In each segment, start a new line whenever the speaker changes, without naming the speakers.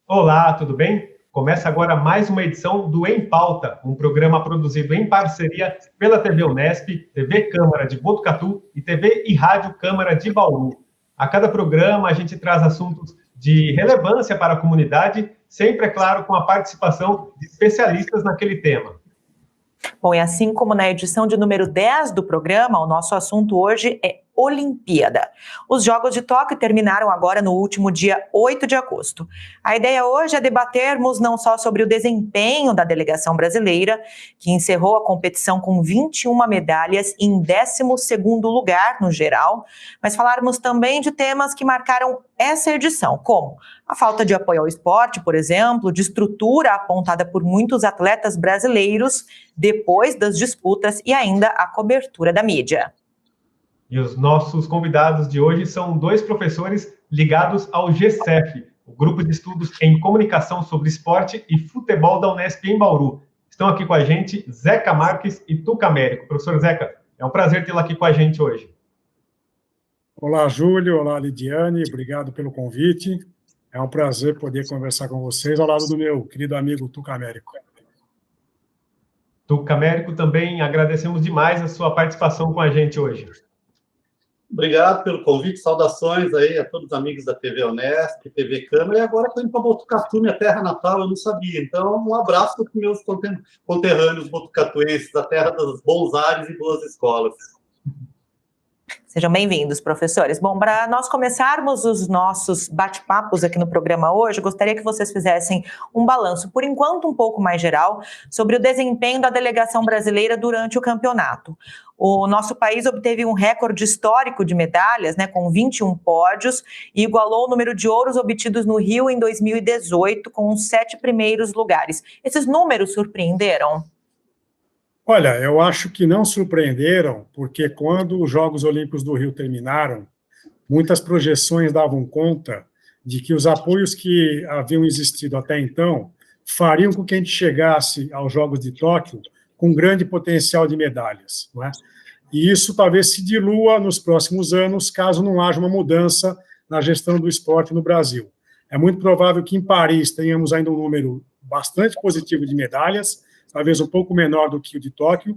Olá, tudo bem? Começa agora mais uma edição do Em Pauta, um programa produzido em parceria pela TV Unesp, TV Câmara de Botucatu e TV e Rádio Câmara de Bauru. A cada programa a gente traz assuntos de relevância para a comunidade, sempre, é claro, com a participação de especialistas naquele tema.
Bom, e assim como na edição de número 10 do programa, o nosso assunto hoje é Olimpíada. Os Jogos de Tóquio terminaram agora no último dia 8 de agosto. A ideia hoje é debatermos não só sobre o desempenho da delegação brasileira, que encerrou a competição com 21 medalhas em 12º lugar no geral, mas falarmos também de temas que marcaram essa edição, como a falta de apoio ao esporte, por exemplo, de estrutura apontada por muitos atletas brasileiros depois das disputas e ainda a cobertura da mídia.
E os nossos convidados de hoje são dois professores ligados ao GCEF, o Grupo de Estudos em Comunicação sobre Esporte e Futebol da Unesp em Bauru. Estão aqui com a gente Zeca Marques e Tuca Américo. Professor Zeca, é um prazer tê-lo aqui com a gente hoje.
Olá, Júlio. Olá, Lidiane. Obrigado pelo convite. É um prazer poder conversar com vocês ao lado do meu querido amigo Tuca Américo.
Tuca Américo, também agradecemos demais a sua participação com a gente hoje.
Obrigado pelo convite, saudações aí a todos os amigos da TV Unesp, TV Câmara, e agora estou indo para Botucatu, minha terra natal, eu não sabia. Então, um abraço para os meus conterrâneos botucatuenses, a terra dos bons ares e boas escolas.
Sejam bem-vindos, professores. Bom, para nós começarmos os nossos bate-papos aqui no programa hoje, eu gostaria que vocês fizessem um balanço, por enquanto um pouco mais geral, sobre o desempenho da delegação brasileira durante o campeonato. O nosso país obteve um recorde histórico de medalhas, com 21 pódios, e igualou o número de ouros obtidos no Rio em 2018, com os 7 primeiros lugares. Esses números surpreenderam?
Olha, eu acho que não surpreenderam, porque quando os Jogos Olímpicos do Rio terminaram, muitas projeções davam conta de que os apoios que haviam existido até então fariam com que a gente chegasse aos Jogos de Tóquio com grande potencial de medalhas, não é? E isso talvez se dilua nos próximos anos, caso não haja uma mudança na gestão do esporte no Brasil. É muito provável que em Paris tenhamos ainda um número bastante positivo de medalhas, talvez um pouco menor do que o de Tóquio,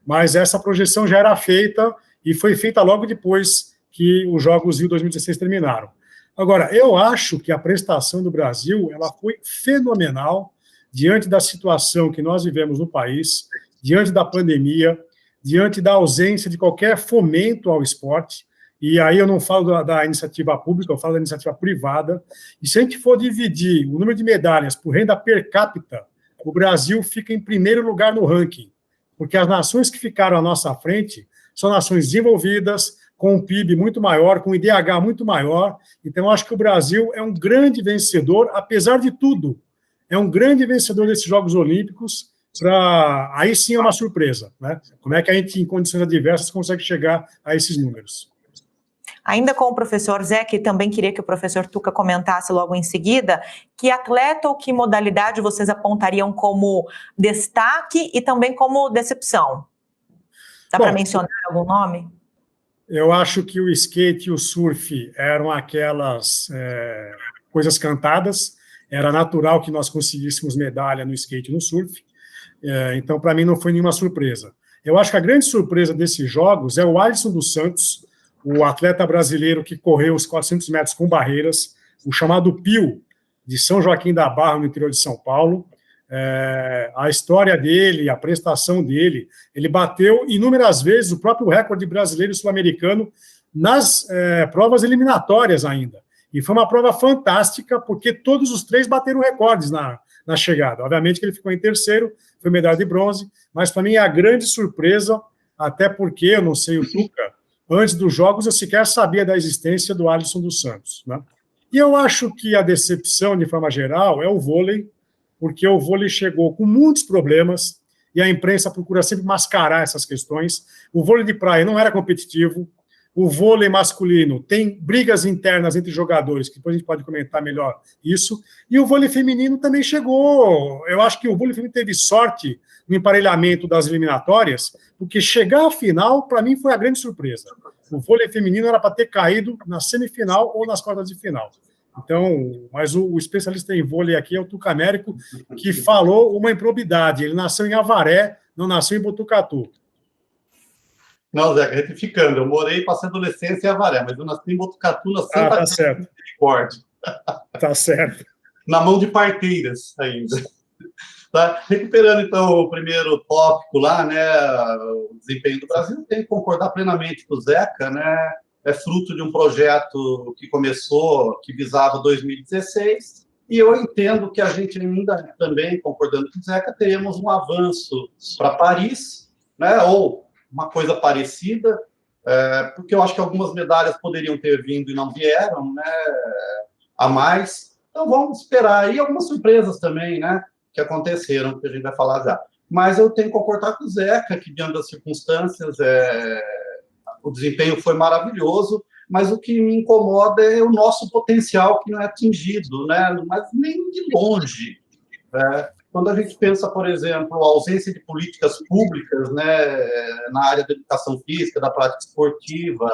mas essa projeção já era feita e foi feita logo depois que os Jogos Rio 2016 terminaram. Agora, eu acho que a prestação do Brasil ela foi fenomenal diante da situação que nós vivemos no país, diante da pandemia, diante da ausência de qualquer fomento ao esporte, e aí eu não falo da iniciativa pública, eu falo da iniciativa privada, e se a gente for dividir o número de medalhas por renda per capita, o Brasil fica em primeiro lugar no ranking, porque as nações que ficaram à nossa frente são nações desenvolvidas, com um PIB muito maior, com um IDH muito maior. Então, eu acho que o Brasil é um grande vencedor, apesar de tudo. É um grande vencedor desses Jogos Olímpicos, aí sim é uma surpresa, né? Como é que a gente, em condições adversas, consegue chegar a esses números?
Ainda com o professor Zé, que também queria que o professor Tuca comentasse logo em seguida, que atleta ou que modalidade vocês apontariam como destaque e também como decepção? Dá para mencionar algum nome?
Eu acho que o skate e o surf eram aquelas coisas cantadas, era natural que nós conseguíssemos medalha no skate e no surf, então para mim não foi nenhuma surpresa. Eu acho que a grande surpresa desses jogos é o Alisson dos Santos, o atleta brasileiro que correu os 400 metros com barreiras, o chamado Pio, de São Joaquim da Barra, no interior de São Paulo. A história dele, a prestação dele, ele bateu inúmeras vezes o próprio recorde brasileiro e sul-americano nas provas eliminatórias ainda. E foi uma prova fantástica, porque todos os 3 bateram recordes na chegada. Obviamente que ele ficou em terceiro, foi medalha de bronze, mas para mim é a grande surpresa, até porque, eu não sei o Tuca, antes dos Jogos eu sequer sabia da existência do Alisson dos Santos, né? E eu acho que a decepção, de forma geral, é o vôlei, porque o vôlei chegou com muitos problemas, e a imprensa procura sempre mascarar essas questões. O vôlei de praia não era competitivo, O vôlei masculino tem brigas internas entre jogadores, que depois a gente pode comentar melhor isso, e o vôlei feminino também chegou. Eu acho que o vôlei feminino teve sorte no emparelhamento das eliminatórias, porque chegar à final, para mim, foi a grande surpresa. O vôlei feminino era para ter caído na semifinal ou nas quartas de final. Então, mas o especialista em vôlei aqui é o Tuca Américo, que falou uma improbidade. Ele nasceu em Avaré, não nasceu em Botucatu.
Não, Zé, retificando, eu morei, passei a adolescência em Avaré, mas eu nasci em Botucatu, na Santa
tá certo.
Misericórdia.
Tá certo.
Na mão de parteiras ainda. Tá? Recuperando, então, o primeiro tópico lá, né, o desempenho do Brasil, tem que concordar plenamente com o Zeca, né, é fruto de um projeto que começou, que visava 2016, e eu entendo que a gente ainda, também, concordando com o Zeca, teremos um avanço para Paris, né, ou uma coisa parecida, porque eu acho que algumas medalhas poderiam ter vindo e não vieram, né, a mais. Então, vamos esperar. E algumas surpresas também, né, que aconteceram, que a gente vai falar já. Mas eu tenho que concordar com o Zeca, que, diante das circunstâncias, o desempenho foi maravilhoso, mas o que me incomoda é o nosso potencial que não é atingido, né, mas nem de longe. Quando a gente pensa, por exemplo, a ausência de políticas públicas, né, na área da educação física, da prática esportiva,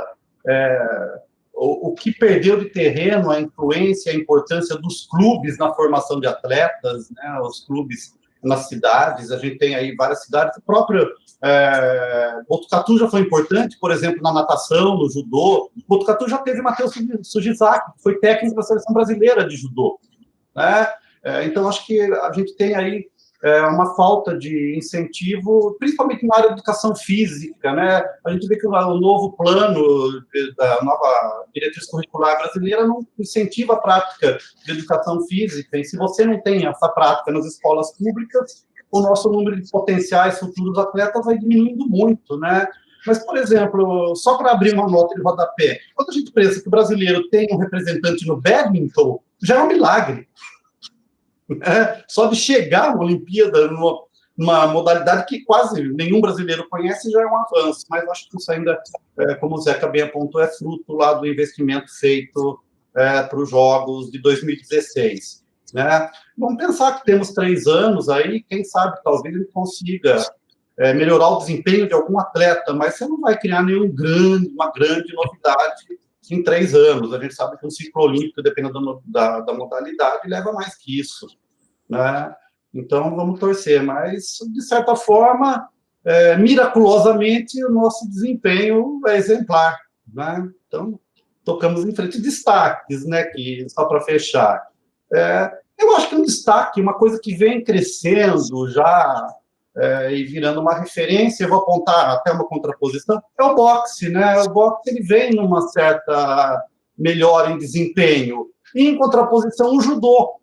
o que perdeu de terreno, a influência, a importância dos clubes na formação de atletas, né, os clubes nas cidades, a gente tem aí várias cidades, o próprio Botucatu já foi importante, por exemplo, na natação, no judô. Botucatu já teve Matheus Sugizaki, que foi técnico da seleção brasileira de judô, né? Então, acho que a gente tem aí uma falta de incentivo, principalmente na área da educação física, né? A gente vê que o novo plano da nova diretriz curricular brasileira não incentiva a prática de educação física, e se você não tem essa prática nas escolas públicas, o nosso número de potenciais futuros atletas vai diminuindo muito, né? Mas, por exemplo, só para abrir uma nota de rodapé, quando a gente pensa que o brasileiro tem um representante no badminton, já é um milagre. Só de chegar à Olimpíada numa modalidade que quase nenhum brasileiro conhece já é um avanço, mas acho que isso ainda, como o Zeca bem apontou, é fruto lá do investimento feito para os Jogos de 2016. Né? Vamos pensar que temos 3 anos aí, quem sabe talvez ele consiga melhorar o desempenho de algum atleta, mas você não vai criar uma grande novidade em 3 anos. A gente sabe que um ciclo olímpico, dependendo da modalidade, leva mais que isso, né? Então, vamos torcer. Mas, de certa forma, miraculosamente, o nosso desempenho é exemplar, né? Então, tocamos em frente. Destaques, né? Que, só para fechar. Eu acho que um destaque, uma coisa que vem crescendo já e virando uma referência, eu vou apontar até uma contraposição, é o boxe, né? O boxe ele vem numa certa melhora em desempenho. E, em contraposição, o judô,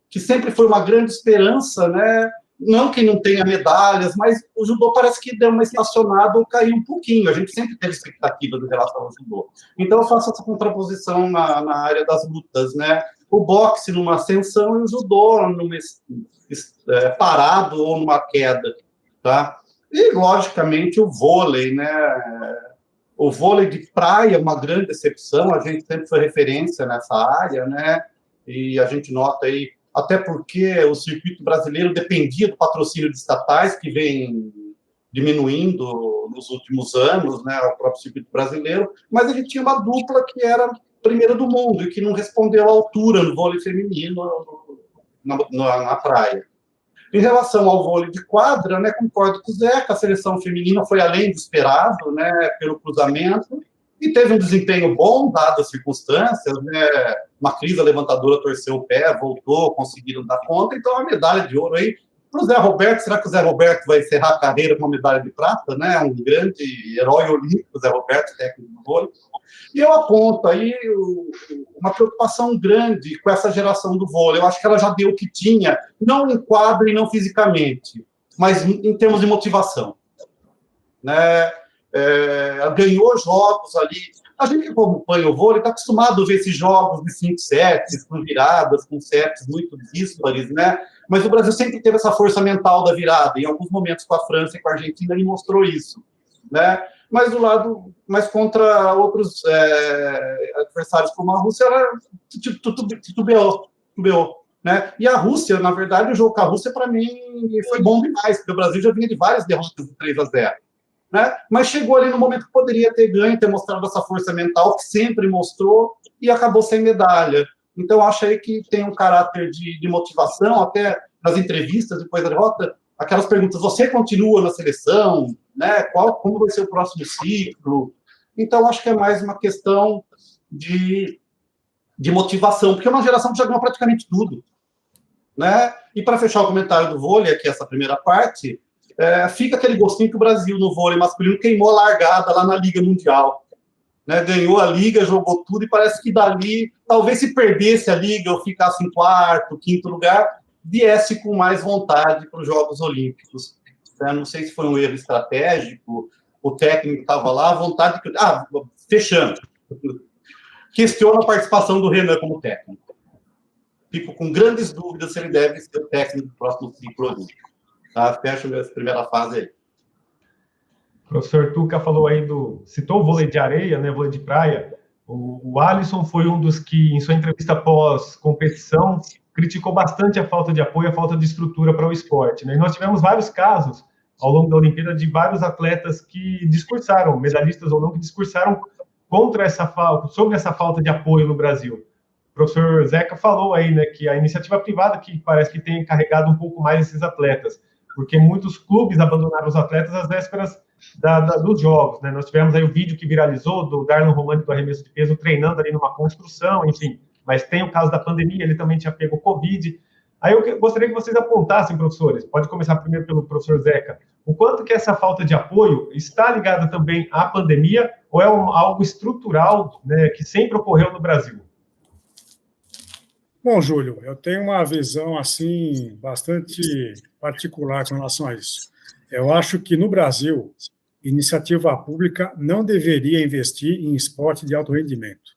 que sempre foi uma grande esperança, né? Não que não tenha medalhas, mas o judô parece que deu uma estacionada ou caiu um pouquinho. A gente sempre teve expectativas em relação ao judô. Então, eu faço essa contraposição na área das lutas, né? O boxe numa ascensão e o judô numa parado ou numa queda, tá? E, logicamente, o vôlei, né? O vôlei de praia é uma grande decepção, a gente sempre foi referência nessa área, né? E a gente nota aí, até porque o circuito brasileiro dependia do patrocínio de estatais, que vem diminuindo nos últimos anos, né? O próprio circuito brasileiro, mas a gente tinha uma dupla que era primeira do mundo e que não respondeu à altura no vôlei feminino na praia. Em relação ao vôlei de quadra, né, concordo com o Zeca, a seleção feminina foi além do esperado, né, pelo cruzamento, e teve um desempenho bom, dadas as circunstâncias, né, uma crise levantadora torceu o pé, voltou, conseguiram dar conta, então a medalha de ouro aí, para o Zé Roberto, será que o Zé Roberto vai encerrar a carreira com uma medalha de prata, né, um grande herói olímpico, o Zé Roberto, técnico do vôlei. E eu aponto aí uma preocupação grande com essa geração do vôlei. Eu acho que ela já deu o que tinha, não em quadro e não fisicamente, mas em termos de motivação. Né? Ganhou jogos ali. A gente que acompanha o vôlei está acostumado a ver esses jogos de 5 sets, com viradas, com sets muito díspares, né? Mas o Brasil sempre teve essa força mental da virada. Em alguns momentos com a França e com a Argentina ele mostrou isso, né? mas contra outros adversários como a Rússia, ela titubeou, né? E a Rússia, na verdade, o jogo com a Rússia, para mim, foi bom demais, porque o Brasil já vinha de várias derrotas de 3-0. Né? Mas chegou ali no momento que poderia ter ganho, ter mostrado essa força mental que sempre mostrou e acabou sem medalha. Então, acho aí que tem um caráter de motivação, até nas entrevistas depois da derrota, aquelas perguntas, você continua na seleção? Né? Como vai ser o próximo ciclo? Então, acho que é mais uma questão de motivação, porque é uma geração que já ganhou praticamente tudo. Né? E para fechar o comentário do vôlei, aqui essa primeira parte, fica aquele gostinho que o Brasil no vôlei masculino queimou a largada lá na Liga Mundial. Né? Ganhou a Liga, jogou tudo, e parece que dali, talvez se perdesse a Liga ou ficasse em quarto, quinto lugar, viesse com mais vontade para os Jogos Olímpicos. Não sei se foi um erro estratégico, o técnico estava lá, a vontade... fechando. Questiono a participação do Renan como técnico. Fico com grandes dúvidas se ele deve ser o técnico do próximo ciclo olímpico. Tá? Fecho essa primeira fase aí.
O professor Tuca falou aí citou o vôlei de areia, né, vôlei de praia. O Alisson foi um dos que, em sua entrevista pós-competição, criticou bastante a falta de apoio, a falta de estrutura para o esporte. Né? E nós tivemos vários casos, ao longo da Olimpíada, de vários atletas que discursaram, medalhistas ou não, que discursaram sobre essa falta de apoio no Brasil. O professor Zeca falou aí, né, que a iniciativa privada que parece que tem carregado um pouco mais esses atletas, porque muitos clubes abandonaram os atletas às vésperas dos jogos, né? Nós tivemos aí o vídeo que viralizou do Darlan Romani do arremesso de peso treinando ali numa construção, enfim, mas tem o caso da pandemia, ele também tinha pego Covid. Aí eu gostaria que vocês apontassem, professores, pode começar primeiro pelo professor Zeca, o quanto que essa falta de apoio está ligada também à pandemia ou é algo estrutural, né, que sempre ocorreu no Brasil?
Bom, Júlio, eu tenho uma visão assim bastante particular com relação a isso. Eu acho que no Brasil, iniciativa pública não deveria investir em esporte de alto rendimento.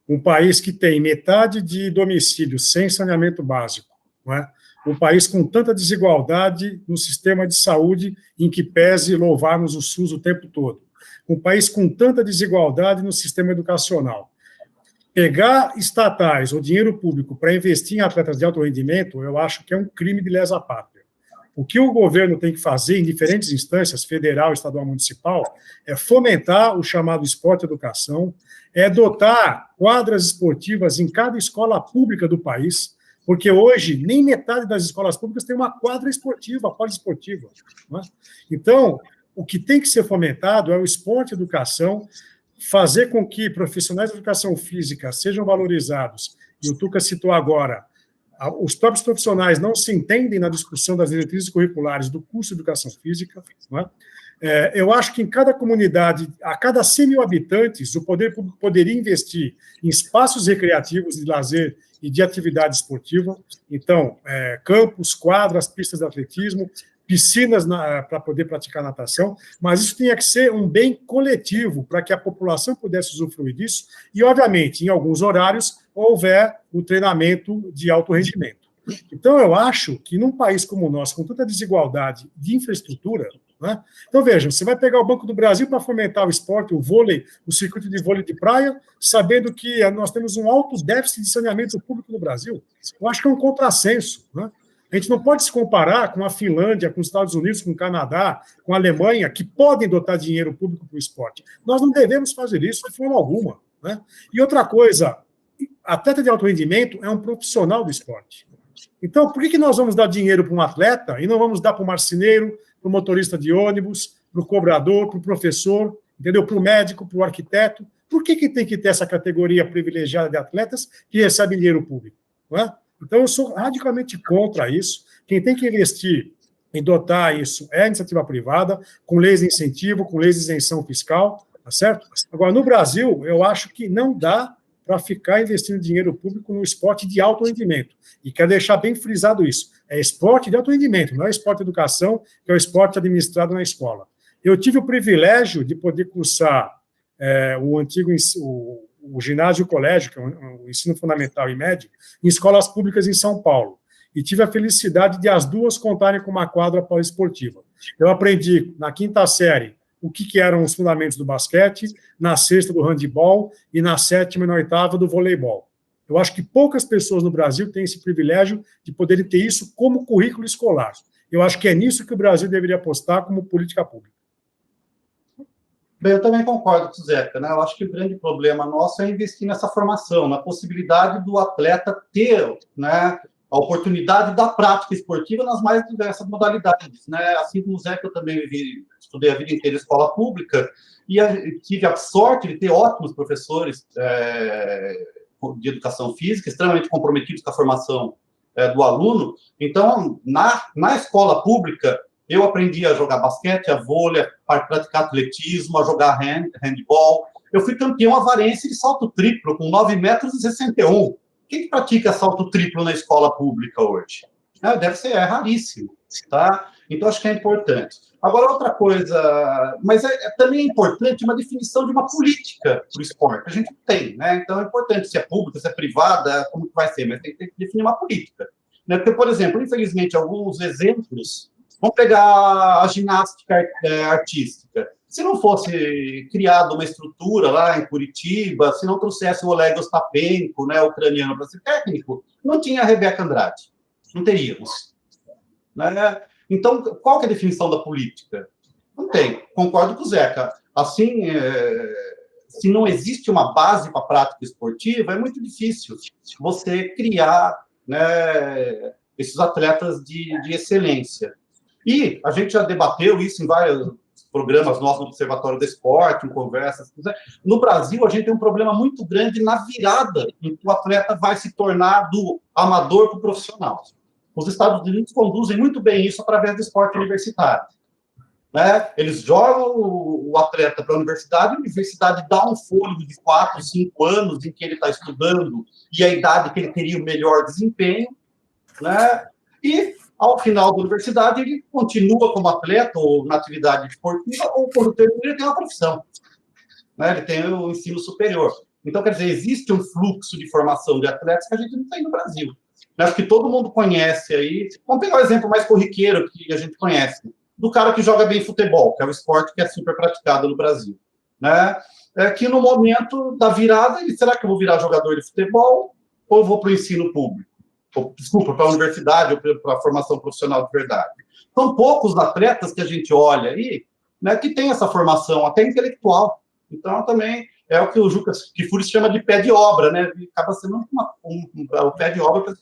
Um país que tem metade de domicílios sem saneamento básico, não é? Um país com tanta desigualdade no sistema de saúde, em que pese louvarmos o SUS o tempo todo. Um país com tanta desigualdade no sistema educacional. Pegar estatais ou dinheiro público para investir em atletas de alto rendimento, eu acho que é um crime de lesa pátria. O que o governo tem que fazer em diferentes instâncias, federal, estadual, municipal, é fomentar o chamado esporte e educação, é dotar quadras esportivas em cada escola pública do país, porque hoje nem metade das escolas públicas tem uma quadra esportiva, poliesportiva. Não é? Então, o que tem que ser fomentado é o esporte e educação, fazer com que profissionais de educação física sejam valorizados, e o Tuca citou agora, os próprios profissionais não se entendem na discussão das diretrizes curriculares do curso de educação física. Não é? Eu acho que em cada comunidade, a cada 100 mil habitantes, o poder público poderia investir em espaços recreativos de lazer e de atividade esportiva, então, campos, quadras, pistas de atletismo, piscinas para poder praticar natação, mas isso tinha que ser um bem coletivo, para que a população pudesse usufruir disso, e, obviamente, em alguns horários, houver o treinamento de alto rendimento. Então, eu acho que num país como o nosso, com tanta desigualdade de infraestrutura, né? Então, vejam, você vai pegar o Banco do Brasil para fomentar o esporte, o vôlei, o circuito de vôlei de praia, sabendo que nós temos um alto déficit de saneamento público no Brasil. Eu acho que é um contrassenso, né? A gente não pode se comparar com a Finlândia, com os Estados Unidos, com o Canadá, com a Alemanha, que podem dotar dinheiro público para o esporte. Nós não devemos fazer isso de forma alguma. Né? E outra coisa, atleta de alto rendimento é um profissional do esporte. Então, por que nós vamos dar dinheiro para um atleta e não vamos dar para o marceneiro, para o motorista de ônibus, para o cobrador, para o professor, entendeu? Para o médico, para o arquiteto? Por que tem que ter essa categoria privilegiada de atletas que recebem dinheiro público? Não é? Então, eu sou radicalmente contra isso. Quem tem que investir em dotar isso é a iniciativa privada, com leis de incentivo, com leis de isenção fiscal, tá certo? Agora, no Brasil, eu acho que não dá para ficar investindo dinheiro público no esporte de alto rendimento. E quero deixar bem frisado isso. É esporte de alto rendimento, não é esporte de educação, que é o esporte administrado na escola. Eu tive o privilégio de poder cursar o ginásio e o colégio, que é o ensino fundamental e médio, em escolas públicas em São Paulo. E tive a felicidade de as duas contarem com uma quadra poliesportiva. Eu aprendi, na 5ª série, o que eram os fundamentos do basquete, na sexta do handebol e na sétima e na oitava do voleibol. Eu acho que poucas pessoas no Brasil têm esse privilégio de poderem ter isso como currículo escolar. Eu acho que é nisso que o Brasil deveria apostar como política pública.
Bem, eu também concordo com o Zeca, né? Eu acho que o grande problema nosso é investir nessa formação, na possibilidade do atleta ter, né, a oportunidade da prática esportiva nas mais diversas modalidades, né? Assim como o Zeca, eu também estudei a vida inteira em escola pública e tive a sorte de ter ótimos professores de educação física, extremamente comprometidos com a formação do aluno. Então, na escola pública, eu aprendi a jogar basquete, a vôlei, a praticar atletismo, a jogar handball. Eu fui campeão avarense de salto triplo, com 9,61 m. Quem pratica salto triplo na escola pública hoje? Deve ser raríssimo, tá? Então, acho que é importante. Agora, outra coisa, mas também é importante uma definição de uma política para o esporte. A gente tem, né? Então, é importante se é pública, se é privada, como que vai ser, mas tem que definir uma política. Né? Porque, por exemplo, infelizmente, alguns exemplos, vamos pegar a ginástica artística. Se não fosse criada uma estrutura lá em Curitiba, se não trouxesse o Oleg Ostapenko, né, ucraniano, para ser técnico, não tinha a Rebeca Andrade. Não teríamos. Né? Então, qual que é a definição da política? Não tem. Concordo com o Zeca. Assim, se não existe uma base para a prática esportiva, é muito difícil você criar, né, esses atletas de excelência. E a gente já debateu isso em vários programas nossos no Observatório do Esporte, em conversas. No Brasil, a gente tem um problema muito grande na virada em que o atleta vai se tornar do amador para o profissional. Os Estados Unidos conduzem muito bem isso através do esporte universitário. Né? Eles jogam o atleta para a universidade dá um fôlego de 4, 5 anos em que ele está estudando e a idade que ele teria o melhor desempenho, né? E, ao final da universidade, ele continua como atleta ou na atividade esportiva, ou quando termina, ele tem uma profissão. Né? Ele tem o ensino superior. Então, quer dizer, existe um fluxo de formação de atletas que a gente não tem no Brasil. Acho que todo mundo conhece aí. Vamos pegar o exemplo mais corriqueiro que a gente conhece, do cara que joga bem futebol, que é o esporte que é super praticado no Brasil. Né? Que no momento da virada, será que eu vou virar jogador de futebol ou eu vou para o ensino público? Desculpa, para a universidade ou para a formação profissional de verdade. São poucos atletas que a gente olha aí, né, que tem essa formação até intelectual. Então, também é o que o Juca Kfouri chama de pé de obra, né? Acaba sendo o pé de obra para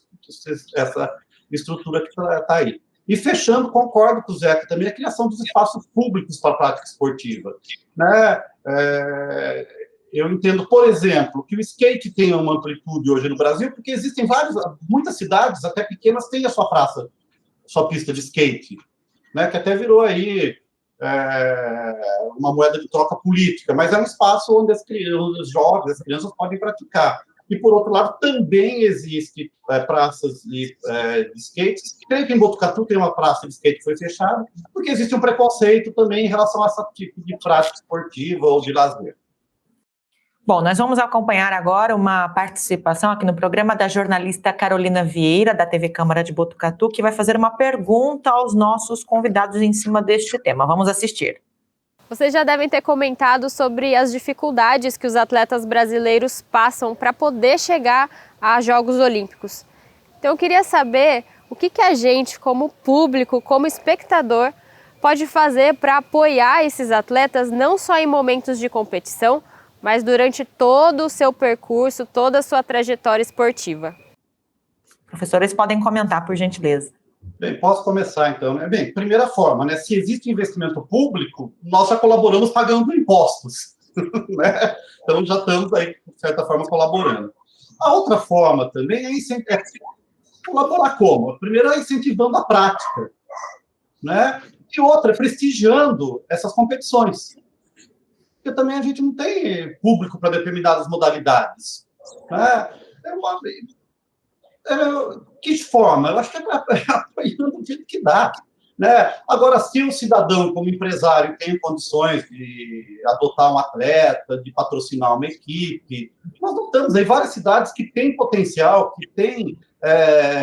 essa estrutura que está aí. E fechando, concordo com o Zeca também, a criação dos espaços públicos para a prática esportiva. Né? Eu entendo, por exemplo, que o skate tem uma amplitude hoje no Brasil, porque existem muitas cidades, até pequenas, têm a sua praça, sua pista de skate, né? Que até virou aí uma moeda de troca política, mas é um espaço onde os jovens, as crianças podem praticar. E, por outro lado, também existe praças de skate. Creio que em Botucatu tem uma praça de skate que foi fechada, porque existe um preconceito também em relação a esse tipo de prática esportiva ou de lazer.
Bom, nós vamos acompanhar agora uma participação aqui no programa da jornalista Carolina Vieira, da TV Câmara de Botucatu, que vai fazer uma pergunta aos nossos convidados em cima deste tema. Vamos assistir.
Vocês já devem ter comentado sobre as dificuldades que os atletas brasileiros passam para poder chegar a Jogos Olímpicos. Então eu queria saber o que a gente, como público, como espectador, pode fazer para apoiar esses atletas não só em momentos de competição, mas durante todo o seu percurso, toda a sua trajetória esportiva.
Professores podem comentar, por gentileza.
Bem, posso começar, então. Né? Bem, primeira forma, né? Se existe investimento público, nós já colaboramos pagando impostos. Né? Então, já estamos aí, de certa forma, colaborando. A outra forma também é colaborar como? Primeiro é incentivando a prática. Né? E outra é prestigiando essas competições. Porque também a gente não tem público para determinadas modalidades. Né? Que forma? Eu acho que é apoiando do jeito que dá. Né? Agora, se o cidadão, como empresário, tem condições de adotar um atleta, de patrocinar uma equipe, nós não temos aí várias cidades que têm potencial, que têm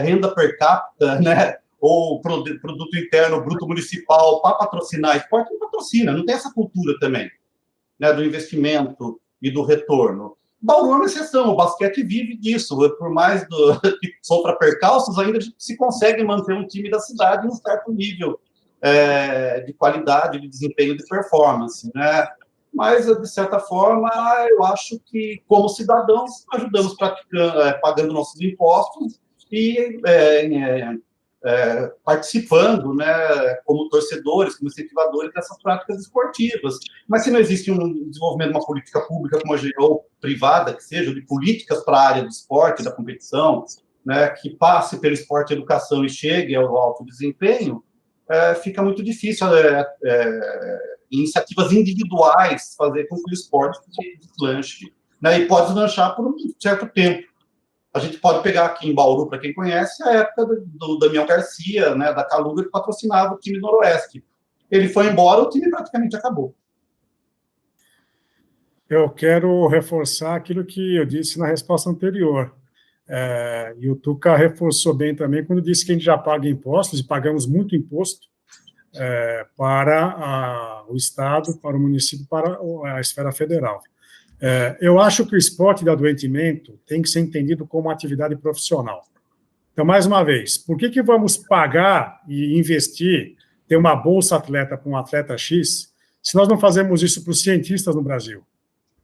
renda per capita, né, ou produto interno bruto municipal para patrocinar esporte, não patrocina, não tem essa cultura também, né, do investimento e do retorno. Bauru é uma exceção, o basquete vive disso, por mais que sofra percalços, ainda se consegue manter um time da cidade em um certo nível de qualidade, de desempenho, de performance, né? Mas, de certa forma, eu acho que, como cidadãos, ajudamos pagando nossos impostos e participando, né, como torcedores, como incentivadores dessas práticas esportivas. Mas se não existe um desenvolvimento de uma política pública ou privada, que seja, de políticas para a área do esporte, da competição, né, que passe pelo esporte e educação e chegue ao alto desempenho, fica muito difícil iniciativas individuais fazer com que o esporte deslanche, né, e pode deslanchar por um certo tempo. A gente pode pegar aqui em Bauru, para quem conhece, a época do Damião Garcia, né, da Caluga, que patrocinava o time Noroeste. Ele foi embora, o time praticamente acabou.
Eu quero reforçar aquilo que eu disse na resposta anterior. E o Tuca reforçou bem também quando disse que a gente já paga impostos, e pagamos muito imposto para o Estado, para o município, para a esfera federal. Eu acho que o esporte de adoentamento tem que ser entendido como uma atividade profissional. Então, mais uma vez, por que vamos pagar e investir, ter uma bolsa atleta para um atleta X, se nós não fazemos isso para os cientistas no Brasil?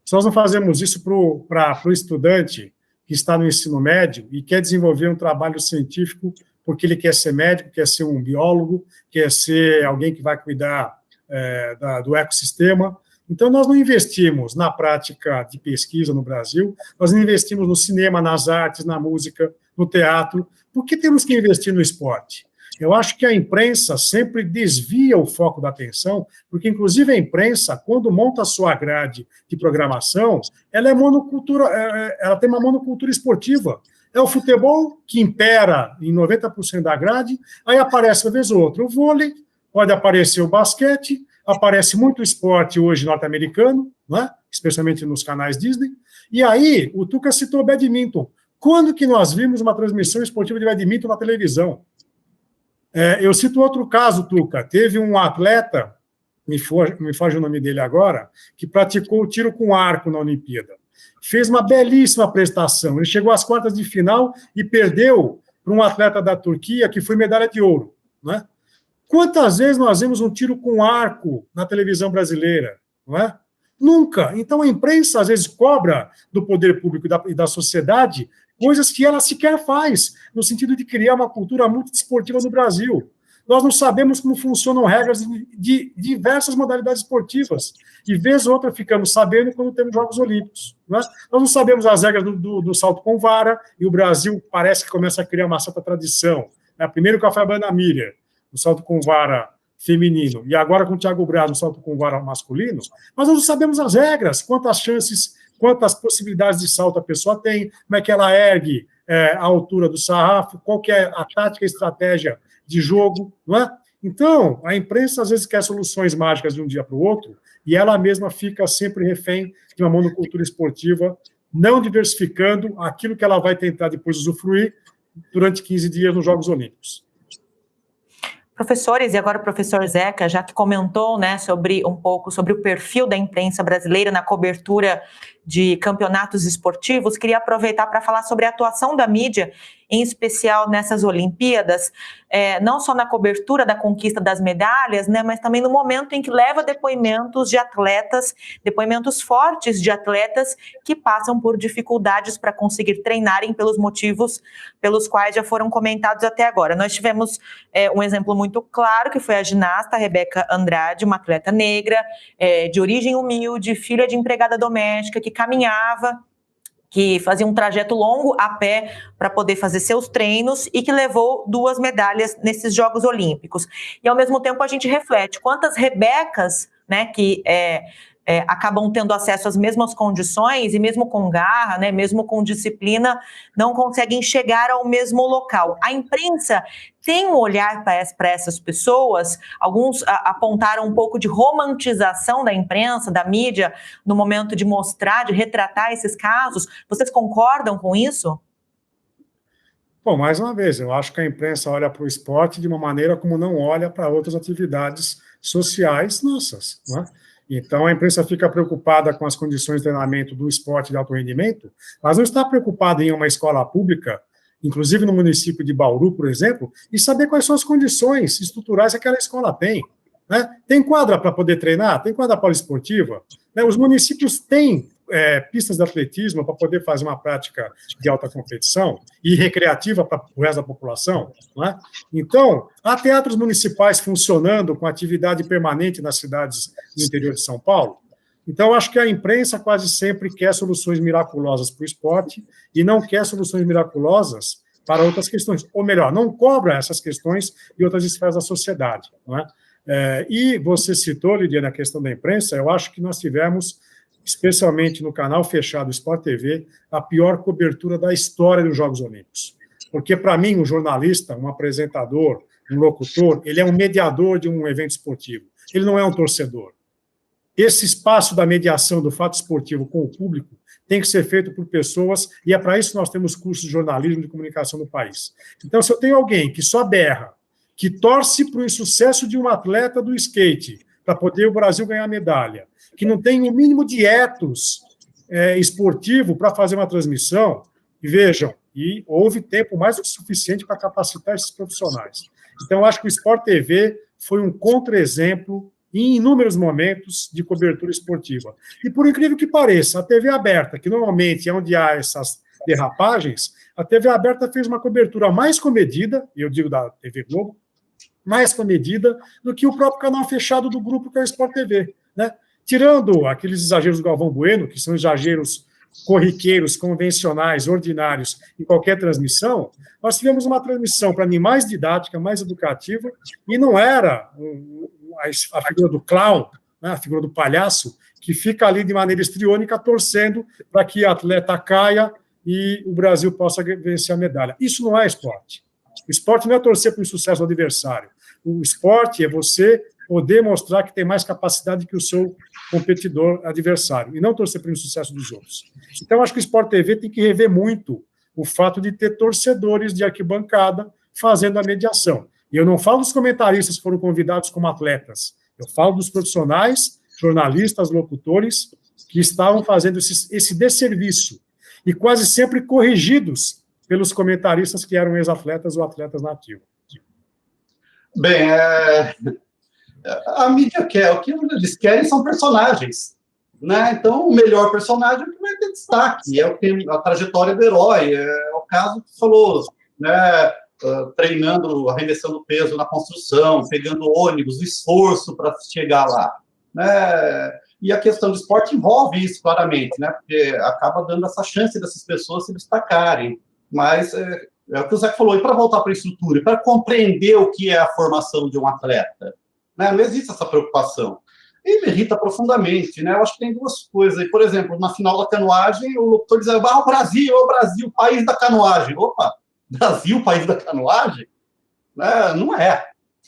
Se nós não fazemos isso para o estudante que está no ensino médio e quer desenvolver um trabalho científico porque ele quer ser médico, quer ser um biólogo, quer ser alguém que vai cuidar do ecossistema. Então, nós não investimos na prática de pesquisa no Brasil, nós não investimos no cinema, nas artes, na música, no teatro. Por que temos que investir no esporte? Eu acho que a imprensa sempre desvia o foco da atenção, porque, inclusive, a imprensa, quando monta a sua grade de programação, ela ela tem uma monocultura esportiva. É o futebol que impera em 90% da grade, aí aparece uma vez ou outra o vôlei, pode aparecer o basquete, aparece muito esporte hoje norte-americano, né? Especialmente nos canais Disney, e aí o Tuca citou o badminton. Quando que nós vimos uma transmissão esportiva de badminton na televisão? Eu cito outro caso, Tuca. Teve um atleta, me foge o nome dele agora, que praticou o tiro com arco na Olimpíada. Fez uma belíssima prestação. Ele chegou às quartas de final e perdeu para um atleta da Turquia que foi medalha de ouro, né? Quantas vezes nós vimos um tiro com arco na televisão brasileira? Não é? Nunca. Então, a imprensa, às vezes, cobra do poder público e da sociedade coisas que ela sequer faz, no sentido de criar uma cultura multiesportiva no Brasil. Nós não sabemos como funcionam regras de diversas modalidades esportivas. E, vez ou outra, ficamos sabendo quando temos Jogos Olímpicos. Não é? Nós não sabemos as regras do salto com vara, e o Brasil parece que começa a criar uma certa tradição. Primeiro com a Fabiana Miller, no salto com vara feminino, e agora com o Thiago Braz no salto com vara masculino, mas nós não sabemos as regras, quantas chances, quantas possibilidades de salto a pessoa tem, como é que ela ergue a altura do sarrafo, qual que é a tática e estratégia de jogo, não é? Então, a imprensa às vezes quer soluções mágicas de um dia para o outro, e ela mesma fica sempre refém de uma monocultura esportiva, não diversificando aquilo que ela vai tentar depois usufruir durante 15 dias nos Jogos Olímpicos.
Professores, e agora o professor Zeca, já que comentou, né, um pouco sobre o perfil da imprensa brasileira na cobertura de campeonatos esportivos, queria aproveitar para falar sobre a atuação da mídia, em especial nessas Olimpíadas, não só na cobertura da conquista das medalhas, né, mas também no momento em que leva depoimentos de atletas, depoimentos fortes de atletas que passam por dificuldades para conseguir treinarem pelos motivos pelos quais já foram comentados até agora. Nós tivemos um exemplo muito claro, que foi a ginasta Rebeca Andrade, uma atleta negra, de origem humilde, filha de empregada doméstica, que caminhava, que fazia um trajeto longo a pé para poder fazer seus treinos e que levou 2 medalhas nesses Jogos Olímpicos. E, ao mesmo tempo, a gente reflete quantas Rebecas, né, que acabam tendo acesso às mesmas condições e mesmo com garra, né, mesmo com disciplina, não conseguem chegar ao mesmo local. A imprensa tem um olhar para essas pessoas. Alguns apontaram um pouco de romantização da imprensa, da mídia, no momento de mostrar, de retratar esses casos. Vocês concordam com isso?
Bom, mais uma vez, eu acho que a imprensa olha para o esporte de uma maneira como não olha para outras atividades sociais nossas, não é? Então, a imprensa fica preocupada com as condições de treinamento do esporte de alto rendimento, mas não está preocupada em uma escola pública, inclusive no município de Bauru, por exemplo, e saber quais são as condições estruturais que aquela escola tem, né? Tem quadra para poder treinar? Tem quadra poliesportiva? Né? Os municípios têm pistas de atletismo para poder fazer uma prática de alta competição e recreativa para o resto da população, não é? Então, há teatros municipais funcionando com atividade permanente nas cidades do interior de São Paulo. Então, acho que a imprensa quase sempre quer soluções miraculosas para o esporte e não quer soluções miraculosas para outras questões. Ou melhor, não cobra essas questões de outras esferas da sociedade, não é? E você citou, Lidiane, a questão da imprensa. Eu acho que nós tivemos, especialmente no canal fechado Sport TV, a pior cobertura da história dos Jogos Olímpicos. Porque, para mim, um jornalista, um apresentador, um locutor, ele é um mediador de um evento esportivo. Ele não é um torcedor. Esse espaço da mediação do fato esportivo com o público tem que ser feito por pessoas, e é para isso que nós temos cursos de jornalismo e de comunicação no país. Então, se eu tenho alguém que só berra, que torce para o insucesso de um atleta do skate, para poder o Brasil ganhar medalha, que não tem o mínimo de ethos esportivo para fazer uma transmissão, e vejam, e houve tempo mais do que suficiente para capacitar esses profissionais. Então, eu acho que o Sport TV foi um contra-exemplo em inúmeros momentos de cobertura esportiva. E, por incrível que pareça, a TV aberta, que normalmente é onde há essas derrapagens, a TV aberta fez uma cobertura mais comedida, eu digo da TV Globo, mais comedida do que o próprio canal fechado do grupo, que é o Sport TV, né? Tirando aqueles exageros do Galvão Bueno, que são exageros corriqueiros, convencionais, ordinários, em qualquer transmissão, nós tivemos uma transmissão, para mim, mais didática, mais educativa, e não era a figura do clown, né, a figura do palhaço, que fica ali de maneira histriônica, torcendo para que a atleta caia e o Brasil possa vencer a medalha. Isso não é esporte. O esporte não é torcer para o sucesso do adversário. O esporte é você poder mostrar que tem mais capacidade que o seu competidor adversário, e não torcer para o sucesso dos outros. Então, acho que o Sport TV tem que rever muito o fato de ter torcedores de arquibancada fazendo a mediação. E eu não falo dos comentaristas que foram convidados como atletas, eu falo dos profissionais, jornalistas, locutores, que estavam fazendo esse desserviço, e quase sempre corrigidos pelos comentaristas que eram ex-atletas ou atletas nativos.
Bem, a mídia quer, o que eles querem são personagens, né? Então, o melhor personagem é o que vai ter destaque, é o que a trajetória do herói, é o caso que você falou, né? Treinando, arremessando peso na construção, pegando ônibus, o esforço para chegar lá, né? E a questão do esporte envolve isso claramente, né? Porque acaba dando essa chance dessas pessoas se destacarem. Mas é o que o Zé falou, e para voltar para a estrutura, para compreender o que é a formação de um atleta, né? Não existe essa preocupação. E me irrita profundamente, né? Eu acho que tem duas coisas aí. Por exemplo, na final da canoagem, o locutor dizia, o Brasil, país da canoagem. Opa, Brasil, país da canoagem? Né? Não é.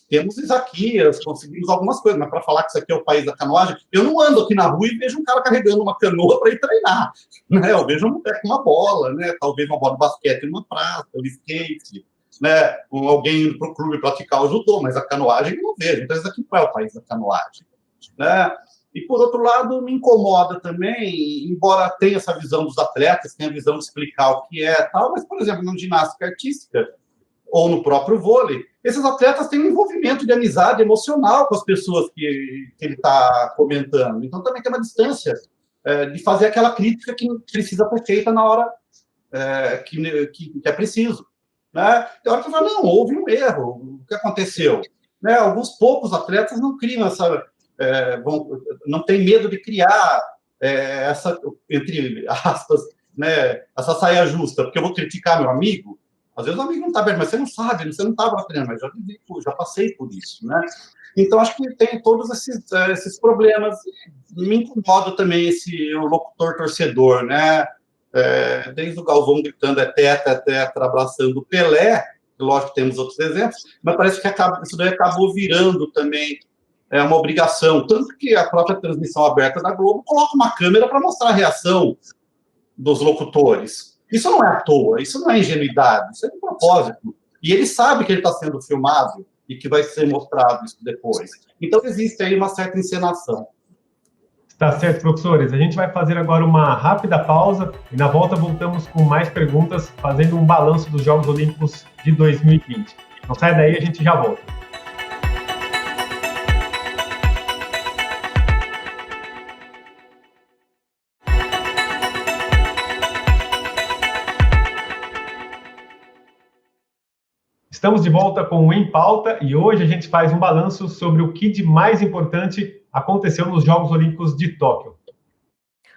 Temos Isaquias, conseguimos algumas coisas, mas para falar que isso aqui é o país da canoagem, eu não ando aqui na rua e vejo um cara carregando uma canoa para ir treinar, né? Eu vejo uma mulher com uma bola, né? Talvez uma bola de basquete numa praça, o skate, né? Alguém indo para o clube praticar o judô, mas a canoagem eu não vejo. Então, isso aqui não é o país da canoagem, né? E, por outro lado, me incomoda também, embora tenha essa visão dos atletas, tenha a visão de explicar o que é tal, mas, por exemplo, na ginástica artística, ou no próprio vôlei, esses atletas têm um envolvimento de amizade emocional com as pessoas que ele está comentando. Então, também tem uma distância de fazer aquela crítica que precisa ser feita na hora que é preciso. Né? Tem hora que você fala, não, houve um erro, o que aconteceu? Né? Alguns poucos atletas não criam essa... não tem medo de criar essa, entre aspas, né, essa saia justa, porque eu vou criticar meu amigo. Às vezes o amigo não está bem, mas você não sabe, você não estava treinando, mas já passei por isso, né? Então, acho que tem todos esses problemas. Me incomoda também o locutor torcedor, né? Desde o Galvão gritando tetra, abraçando o Pelé, lógico que temos outros exemplos, mas parece que isso daí acabou virando também uma obrigação. Tanto que a própria transmissão aberta da Globo coloca uma câmera para mostrar a reação dos locutores. Isso não é à toa, isso não é ingenuidade, isso é de propósito. E ele sabe que ele está sendo filmado e que vai ser mostrado isso depois. Então, existe aí uma certa encenação.
Está certo, professores. A gente vai fazer agora uma rápida pausa e na volta voltamos com mais perguntas, fazendo um balanço dos Jogos Olímpicos de 2020. Não sai daí, a gente já volta. Estamos de volta com o Em Pauta e hoje a gente faz um balanço sobre o que de mais importante aconteceu nos Jogos Olímpicos de Tóquio.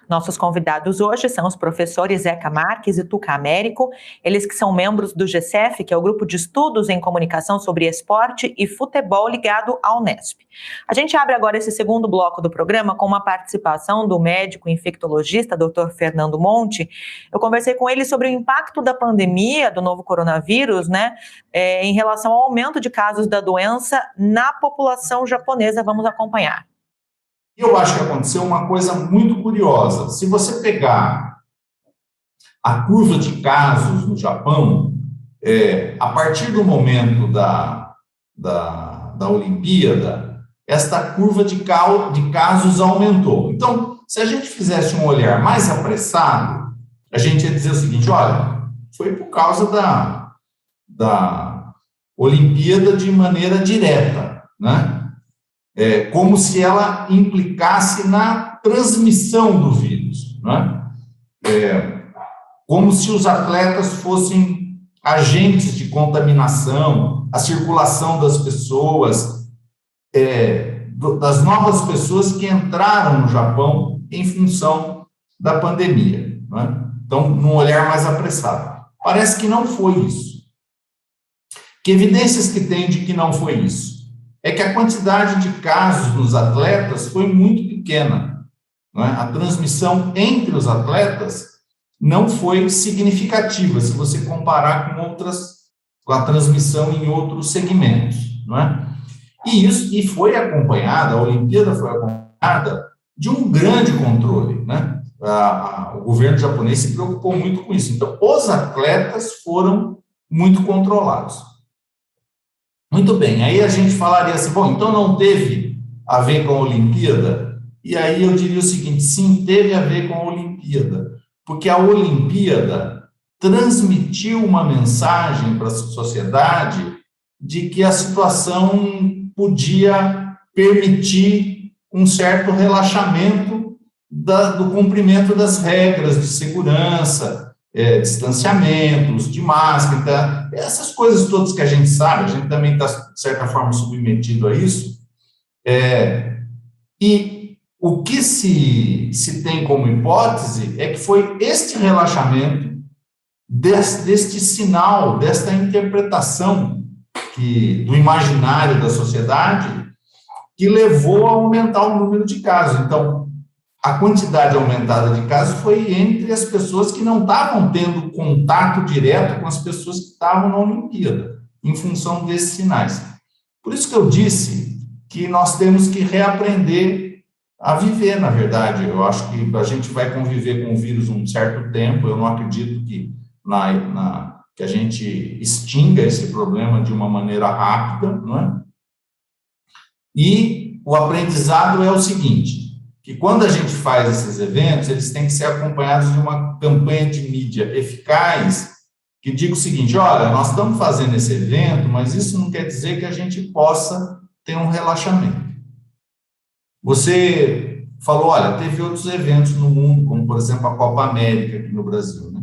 Nossos convidados hoje são os professores Zeca Marques e Tuca Américo, eles que são membros do GCF, que é o Grupo de Estudos em Comunicação sobre Esporte e Futebol ligado à Unesp. A gente abre agora esse segundo bloco do programa com uma participação do médico infectologista, Dr. Fernando Monte. Eu conversei com ele sobre o impacto da pandemia, do novo coronavírus, em relação ao aumento de casos da doença na população japonesa. Vamos acompanhar.
Eu acho que aconteceu uma coisa muito curiosa. Se você pegar a curva de casos no Japão, a partir do momento da Olimpíada, esta curva de casos aumentou. Então, se a gente fizesse um olhar mais apressado, a gente ia dizer o seguinte, olha, foi por causa da Olimpíada de maneira direta, né? Como se ela implicasse na transmissão do vírus, né? Como se os atletas fossem agentes de contaminação, a circulação das pessoas, das novas pessoas que entraram no Japão em função da pandemia, né? Então, num olhar mais apressado. Parece que não foi isso. Que evidências que tem de que não foi isso? É que a quantidade de casos nos atletas foi muito pequena, não é? A transmissão entre os atletas não foi significativa, se você comparar com a transmissão em outros segmentos, não é? E foi acompanhada, a Olimpíada foi acompanhada de um grande controle, né? O governo japonês se preocupou muito com isso. Então, os atletas foram muito controlados. Muito bem, aí a gente falaria assim, bom, então não teve a ver com a Olimpíada? E aí eu diria o seguinte, sim, teve a ver com a Olimpíada, porque a Olimpíada transmitiu uma mensagem para a sociedade de que a situação podia permitir um certo relaxamento do cumprimento das regras de segurança, distanciamentos, de máscara, essas coisas todas que a gente sabe, a gente também está, de certa forma, submetido a isso, e o que se tem como hipótese é que foi este relaxamento, deste sinal, desta interpretação do imaginário da sociedade, que levou a aumentar o número de casos. Então, a quantidade aumentada de casos foi entre as pessoas que não estavam tendo contato direto com as pessoas que estavam na Olimpíada, em função desses sinais. Por isso que eu disse que nós temos que reaprender a viver, na verdade. Eu acho que a gente vai conviver com o vírus um certo tempo, eu não acredito que a gente extinga esse problema de uma maneira rápida, não é? E o aprendizado é o seguinte, que quando a gente faz esses eventos, eles têm que ser acompanhados de uma campanha de mídia eficaz, que diga o seguinte, olha, nós estamos fazendo esse evento, mas isso não quer dizer que a gente possa ter um relaxamento. Você falou, olha, teve outros eventos no mundo, como, por exemplo, a Copa América aqui no Brasil, né?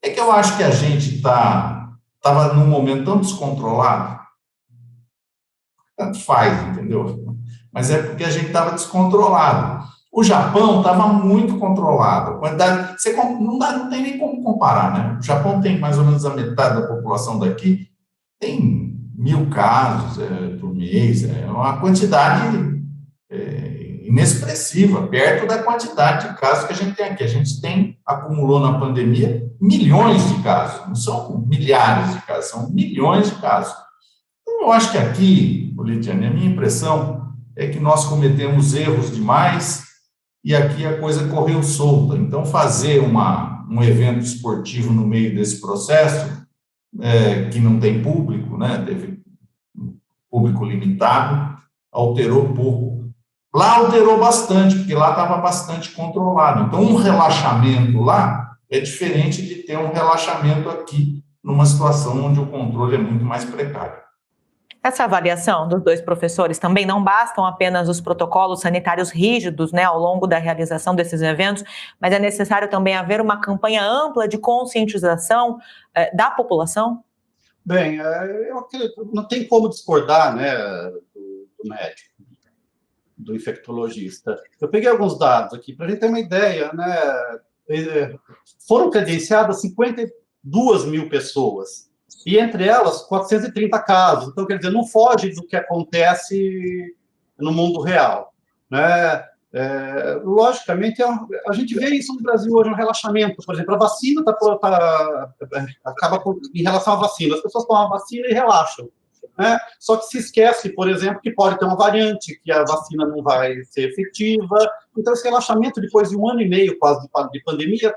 É que eu acho que a gente estava num momento tão descontrolado, tanto faz, entendeu? Mas é porque a gente estava descontrolado. O Japão estava muito controlado. A quantidade, não tem nem como comparar, né? O Japão tem mais ou menos a metade da população daqui, tem 1.000 casos por mês, é uma quantidade inexpressiva, perto da quantidade de casos que a gente tem aqui. A gente acumulou na pandemia milhões de casos, não são milhares de casos, são milhões de casos. Então, eu acho que aqui, Lidiane, a minha impressão é que nós cometemos erros demais e aqui a coisa correu solta. Então, fazer uma um evento esportivo no meio desse processo, que não tem público, né? Teve público limitado, alterou pouco. Lá alterou bastante, porque lá estava bastante controlado. Então, um relaxamento lá é diferente de ter um relaxamento aqui, numa situação onde o controle é muito mais precário.
Essa avaliação dos dois professores também não bastam apenas os protocolos sanitários rígidos, né, ao longo da realização desses eventos, mas é necessário também haver uma campanha ampla de conscientização da população?
Bem, eu acredito, não tem como discordar, né, do médico, do infectologista. Eu peguei alguns dados aqui para a gente ter uma ideia, né? Foram credenciadas 52 mil pessoas, e entre elas 430 casos. Então, quer dizer, não foge do que acontece no mundo real, né? Logicamente, a gente vê isso no Brasil hoje, um relaxamento. Por exemplo, a vacina acaba em relação à vacina. As pessoas tomam a vacina e relaxam, né? Só que se esquece, por exemplo, que pode ter uma variante, que a vacina não vai ser efetiva. Então, esse relaxamento, depois de 1 ano e meio quase de pandemia,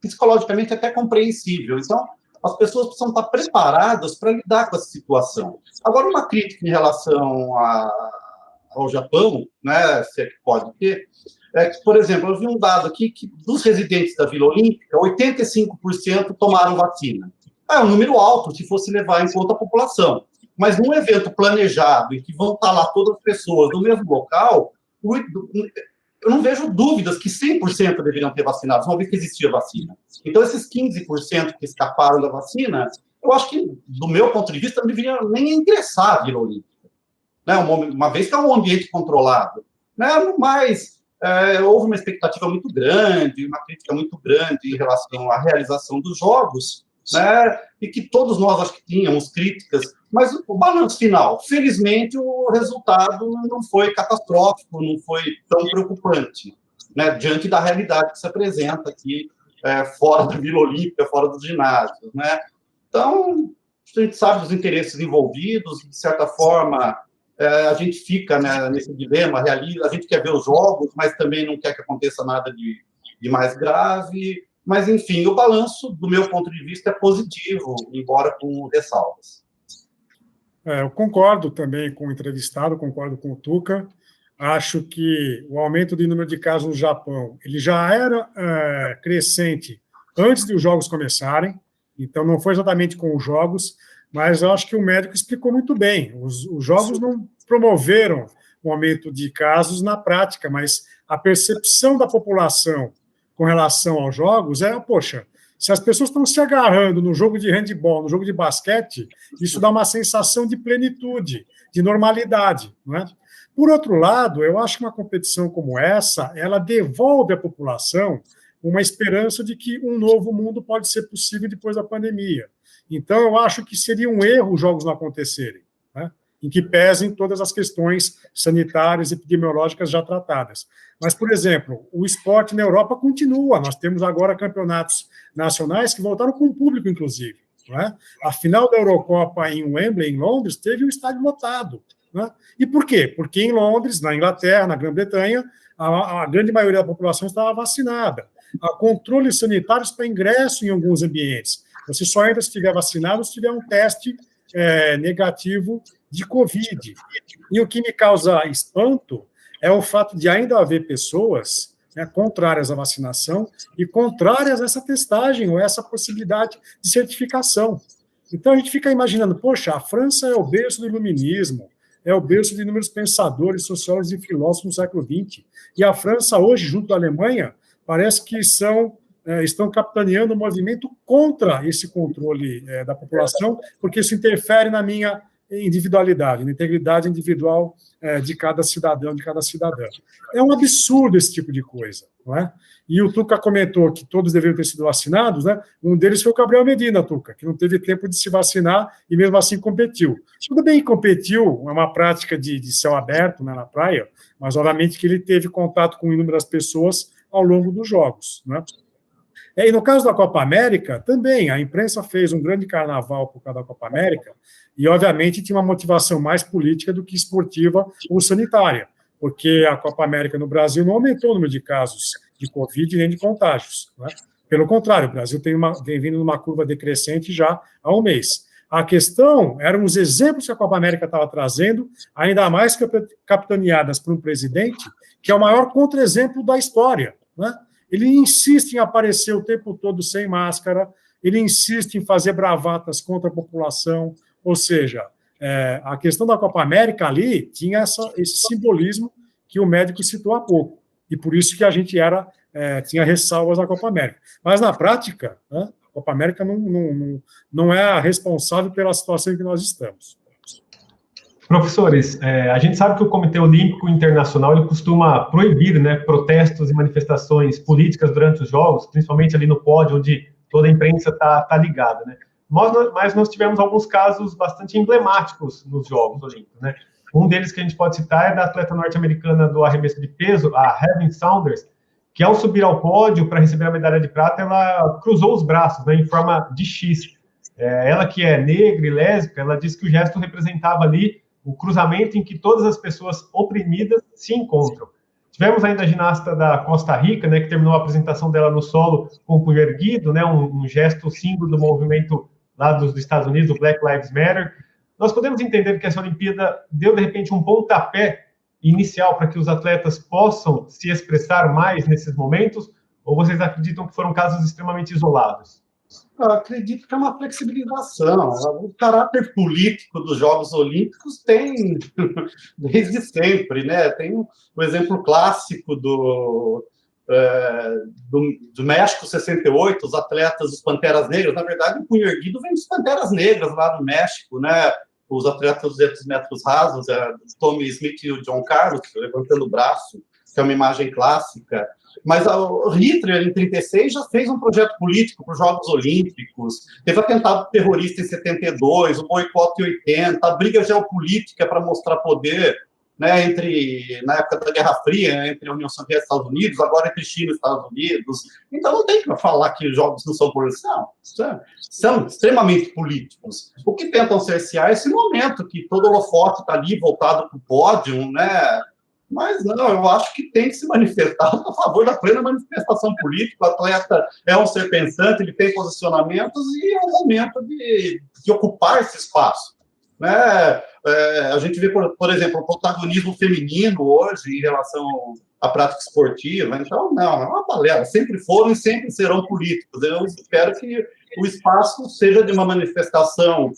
psicologicamente é até compreensível. Então, as pessoas precisam estar preparadas para lidar com essa situação. Agora, uma crítica em relação ao Japão, né, se é que pode ter, é que, por exemplo, eu vi um dado aqui que dos residentes da Vila Olímpica, 85% tomaram vacina. É um número alto se fosse levar em conta a população. Mas num evento planejado, em que vão estar lá todas as pessoas no mesmo local, eu não vejo dúvidas que 100% deveriam ter vacinado, uma vez que existia vacina. Então, esses 15% que escaparam da vacina, eu acho que, do meu ponto de vista, não deveriam nem ingressar à Vila Olímpica, né? Uma vez que é um ambiente controlado, né? Mas houve uma expectativa muito grande, uma crítica muito grande em relação à realização dos jogos, né? E que todos nós, acho que tínhamos críticas, mas o balanço final, felizmente, o resultado não foi catastrófico, não foi tão preocupante, né? Diante da realidade que se apresenta aqui, fora da Vila Olímpica, fora dos ginásios, né? Então, a gente sabe dos interesses envolvidos, de certa forma, a gente fica, né, nesse dilema, a gente quer ver os jogos, mas também não quer que aconteça nada de mais grave. Mas, enfim, o balanço, do meu ponto de vista, é positivo, embora com ressalvas.
Eu concordo também com o entrevistado, concordo com o Tuca. Acho que o aumento de número de casos no Japão ele já era crescente antes de os jogos começarem, então não foi exatamente com os jogos, mas eu acho que o médico explicou muito bem. Os jogos não promoveram um aumento de casos na prática, mas a percepção da população com relação aos jogos poxa, se as pessoas estão se agarrando no jogo de handebol, no jogo de basquete, isso dá uma sensação de plenitude, de normalidade, não é? Por outro lado, eu acho que uma competição como essa, ela devolve à população uma esperança de que um novo mundo pode ser possível depois da pandemia. Então, eu acho que seria um erro os jogos não acontecerem, né? Em que pesem todas as questões sanitárias e epidemiológicas já tratadas. Mas, por exemplo, o esporte na Europa continua. Nós temos agora campeonatos nacionais que voltaram com o público, inclusive, não é? A final da Eurocopa em Wembley, em Londres, teve um estádio lotado, não é? E por quê? Porque em Londres, na Inglaterra, na Grã-Bretanha, a grande maioria da população estava vacinada. Há controles sanitários para ingresso em alguns ambientes. Você só entra se estiver vacinado, se tiver um teste negativo de Covid. E o que me causa espanto é o fato de ainda haver pessoas, né, contrárias à vacinação e contrárias a essa testagem ou essa possibilidade de certificação. Então, a gente fica imaginando, poxa, a França é o berço do iluminismo, é o berço de inúmeros pensadores, sociólogos e filósofos no século XX. E a França, hoje, junto da Alemanha, parece que estão capitaneando um movimento contra esse controle da população, porque isso interfere na minha individualidade, na integridade individual de cada cidadão, de cada cidadã. É um absurdo esse tipo de coisa, não é? E o Tuca comentou que todos deveriam ter sido vacinados, né? Um deles foi o Gabriel Medina, Tuca, que não teve tempo de se vacinar e mesmo assim competiu. Tudo bem que competiu, é uma prática de céu aberto, né, na praia, mas obviamente que ele teve contato com inúmeras pessoas ao longo dos jogos, né? E no caso da Copa América, também, a imprensa fez um grande carnaval por causa da Copa América, e, obviamente, tinha uma motivação mais política do que esportiva ou sanitária, porque a Copa América no Brasil não aumentou o número de casos de Covid nem de contágios, né? Pelo contrário, o Brasil vem vindo numa curva decrescente já há um mês. A questão eram os exemplos que a Copa América estava trazendo, ainda mais capitaneadas por um presidente que é o maior contra-exemplo da história, né? Ele insiste em aparecer o tempo todo sem máscara, ele insiste em fazer bravatas contra a população, ou seja, a questão da Copa América ali tinha esse simbolismo que o médico citou há pouco, e por isso que a gente tinha ressalvas na Copa América. Mas, na prática, né, a Copa América não é a responsável pela situação em que nós estamos.
Professores, a gente sabe que o Comitê Olímpico Internacional ele costuma proibir, né, protestos e manifestações políticas durante os Jogos, principalmente ali no pódio, onde toda a imprensa está ligada, né? Mas nós tivemos alguns casos bastante emblemáticos nos Jogos Olímpicos, né? Um deles que a gente pode citar é da atleta norte-americana do arremesso de peso, a Heaven Saunders, que ao subir ao pódio para receber a medalha de prata, ela cruzou os braços, né, em forma de X. Ela que é negra e lésbica, ela disse que o gesto representava ali o cruzamento em que todas as pessoas oprimidas se encontram. Tivemos ainda a ginasta da Costa Rica, né, que terminou a apresentação dela no solo com o punho erguido, né, um gesto símbolo do movimento lá dos Estados Unidos, o Black Lives Matter. Nós podemos entender que essa Olimpíada deu, de repente, um pontapé inicial para que os atletas possam se expressar mais nesses momentos, ou vocês acreditam que foram casos extremamente isolados?
Eu acredito que é uma flexibilização. O caráter político dos Jogos Olímpicos tem desde sempre, né? Tem o exemplo clássico do México 68, os atletas dos Panteras Negras. Na verdade, o punho erguido vem dos Panteras Negras lá no México, né? Os atletas dos 200 metros rasos, Tommy Smith e o John Carlos levantando o braço, que é uma imagem clássica. Mas o Hitler, em 1936, já fez um projeto político para os Jogos Olímpicos, teve atentado terrorista em 72, o boicote em 80, a briga geopolítica para mostrar poder, né, na época da Guerra Fria, entre a União Soviética e Estados Unidos, agora entre China e Estados Unidos. Então não tem que falar que os Jogos não são políticos, são extremamente políticos. O que tentam cercear é esse momento que todo holofote está ali voltado para o pódio, né? Mas não, eu acho que tem que se manifestar a favor da plena manifestação política. O atleta é um ser pensante, ele tem posicionamentos e é o momento de ocupar esse espaço, né? A gente vê, por exemplo, o protagonismo feminino hoje em relação à prática esportiva. Então, não, é uma balela. Sempre foram e sempre serão políticos. Eu espero que o espaço seja de uma manifestação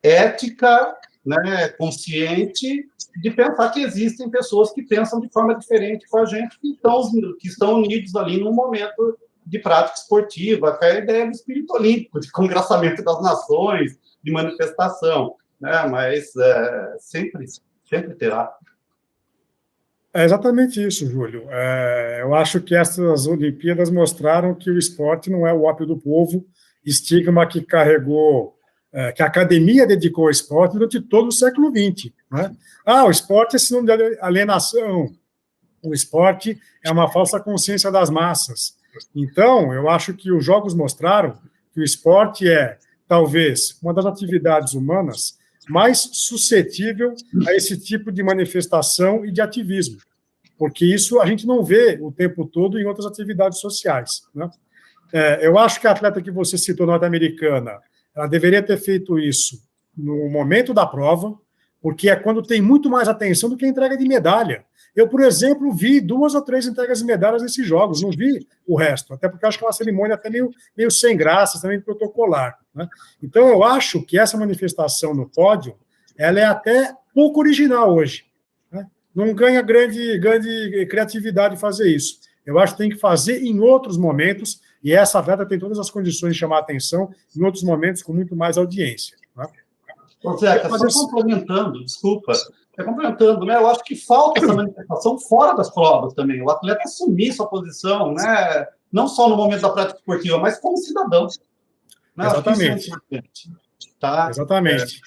ética, né, consciente, de pensar que existem pessoas que pensam de forma diferente com a gente, que estão unidos ali num momento de prática esportiva, com a ideia do espírito olímpico, de congraçamento das nações, de manifestação, né? Mas sempre terá.
É exatamente isso, Júlio. Eu acho que essas Olimpíadas mostraram que o esporte não é o ópio do povo, estigma que carregou, que a academia dedicou ao esporte durante todo o século XX. Né? O esporte é sinônimo de alienação, o esporte é uma falsa consciência das massas. Então, eu acho que os Jogos mostraram que o esporte é, talvez, uma das atividades humanas mais suscetível a esse tipo de manifestação e de ativismo, porque isso a gente não vê o tempo todo em outras atividades sociais. Né? Eu acho que a atleta que você citou, norte-americana, ela deveria ter feito isso no momento da prova, porque é quando tem muito mais atenção do que a entrega de medalha. Eu, por exemplo, vi 2 ou 3 entregas de medalhas nesses Jogos, não vi o resto, até porque acho que é uma cerimônia até meio sem graça, também protocolar. Né? Então, eu acho que essa manifestação no pódio, ela é até pouco original hoje. Né? Não ganha grande criatividade fazer isso. Eu acho que tem que fazer em outros momentos, e essa atleta tem todas as condições de chamar a atenção em outros momentos com muito mais audiência. Né?
Zeca, só complementando, desculpa, complementando, né? Eu acho que falta essa manifestação fora das provas também, o atleta assumir sua posição, né? Não só no momento da prática esportiva, mas como cidadão. Né?
Exatamente.
Tá?
Exatamente.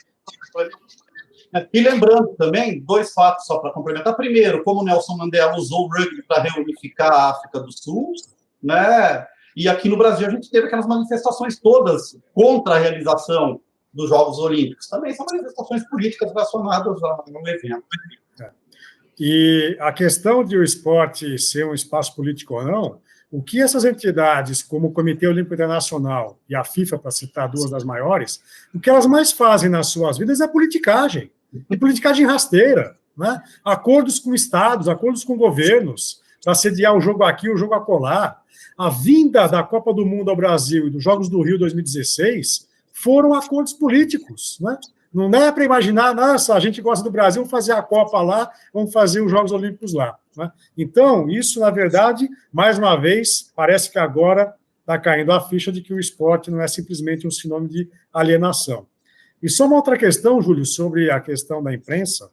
E lembrando também, 2 fatos só para complementar. Primeiro, como o Nelson Mandela usou o rugby para reunificar a África do Sul, né? E aqui no Brasil a gente teve aquelas manifestações todas contra a realização dos Jogos Olímpicos. Também são manifestações políticas relacionadas ao evento.
E a questão de o esporte ser um espaço político ou não, O que essas entidades, como o Comitê Olímpico Internacional e a FIFA, para citar duas das maiores, o que elas mais fazem nas suas vidas é politicagem, e politicagem rasteira, né? Acordos com estados, acordos com governos, para sediar o jogo aqui, o jogo acolá. A vinda da Copa do Mundo ao Brasil e dos Jogos do Rio 2016 foram acordos políticos, né? Não dá para imaginar, nossa, a gente gosta do Brasil, vamos fazer a Copa lá, vamos fazer os Jogos Olímpicos lá, né? Então, isso, na verdade, mais uma vez, parece que agora está caindo a ficha de que o esporte não é simplesmente um sinônimo de alienação. E só uma outra questão, Júlio, sobre a questão da imprensa.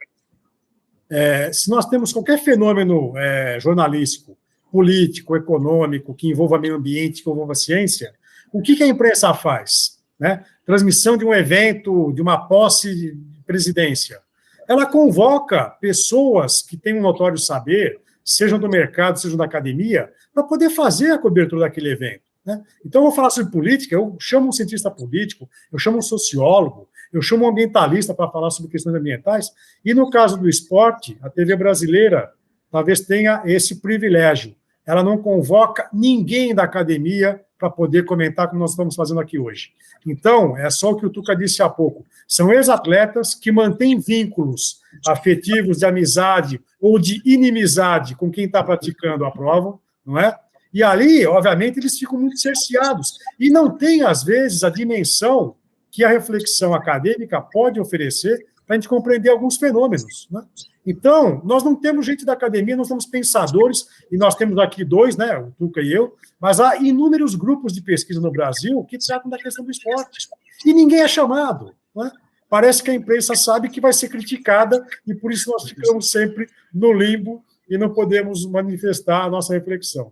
Se nós temos qualquer fenômeno jornalístico, político, econômico, que envolva meio ambiente, que envolva ciência, o que a imprensa faz? Né? Transmissão de um evento, de uma posse de presidência. Ela convoca pessoas que têm um notório saber, sejam do mercado, sejam da academia, para poder fazer a cobertura daquele evento. Né? Então, eu vou falar sobre política, eu chamo um cientista político, eu chamo um sociólogo, eu chamo um ambientalista para falar sobre questões ambientais, e no caso do esporte, a TV brasileira talvez tenha esse privilégio. Ela não convoca ninguém da academia para poder comentar como nós estamos fazendo aqui hoje. Então, é só o que o Tuca disse há pouco. São ex-atletas que mantêm vínculos afetivos de amizade ou de inimizade com quem está praticando a prova, não é? E ali, obviamente, eles ficam muito cerceados. E não tem, às vezes, a dimensão que a reflexão acadêmica pode oferecer para a gente compreender alguns fenômenos, né? Então, nós não temos gente da academia, nós temos pensadores, e nós temos aqui dois, né, o Tuca e eu, mas há inúmeros grupos de pesquisa no Brasil que tratam da questão do esporte. E ninguém é chamado, né? Parece que a imprensa sabe que vai ser criticada, e por isso nós ficamos sempre no limbo e não podemos manifestar a nossa reflexão.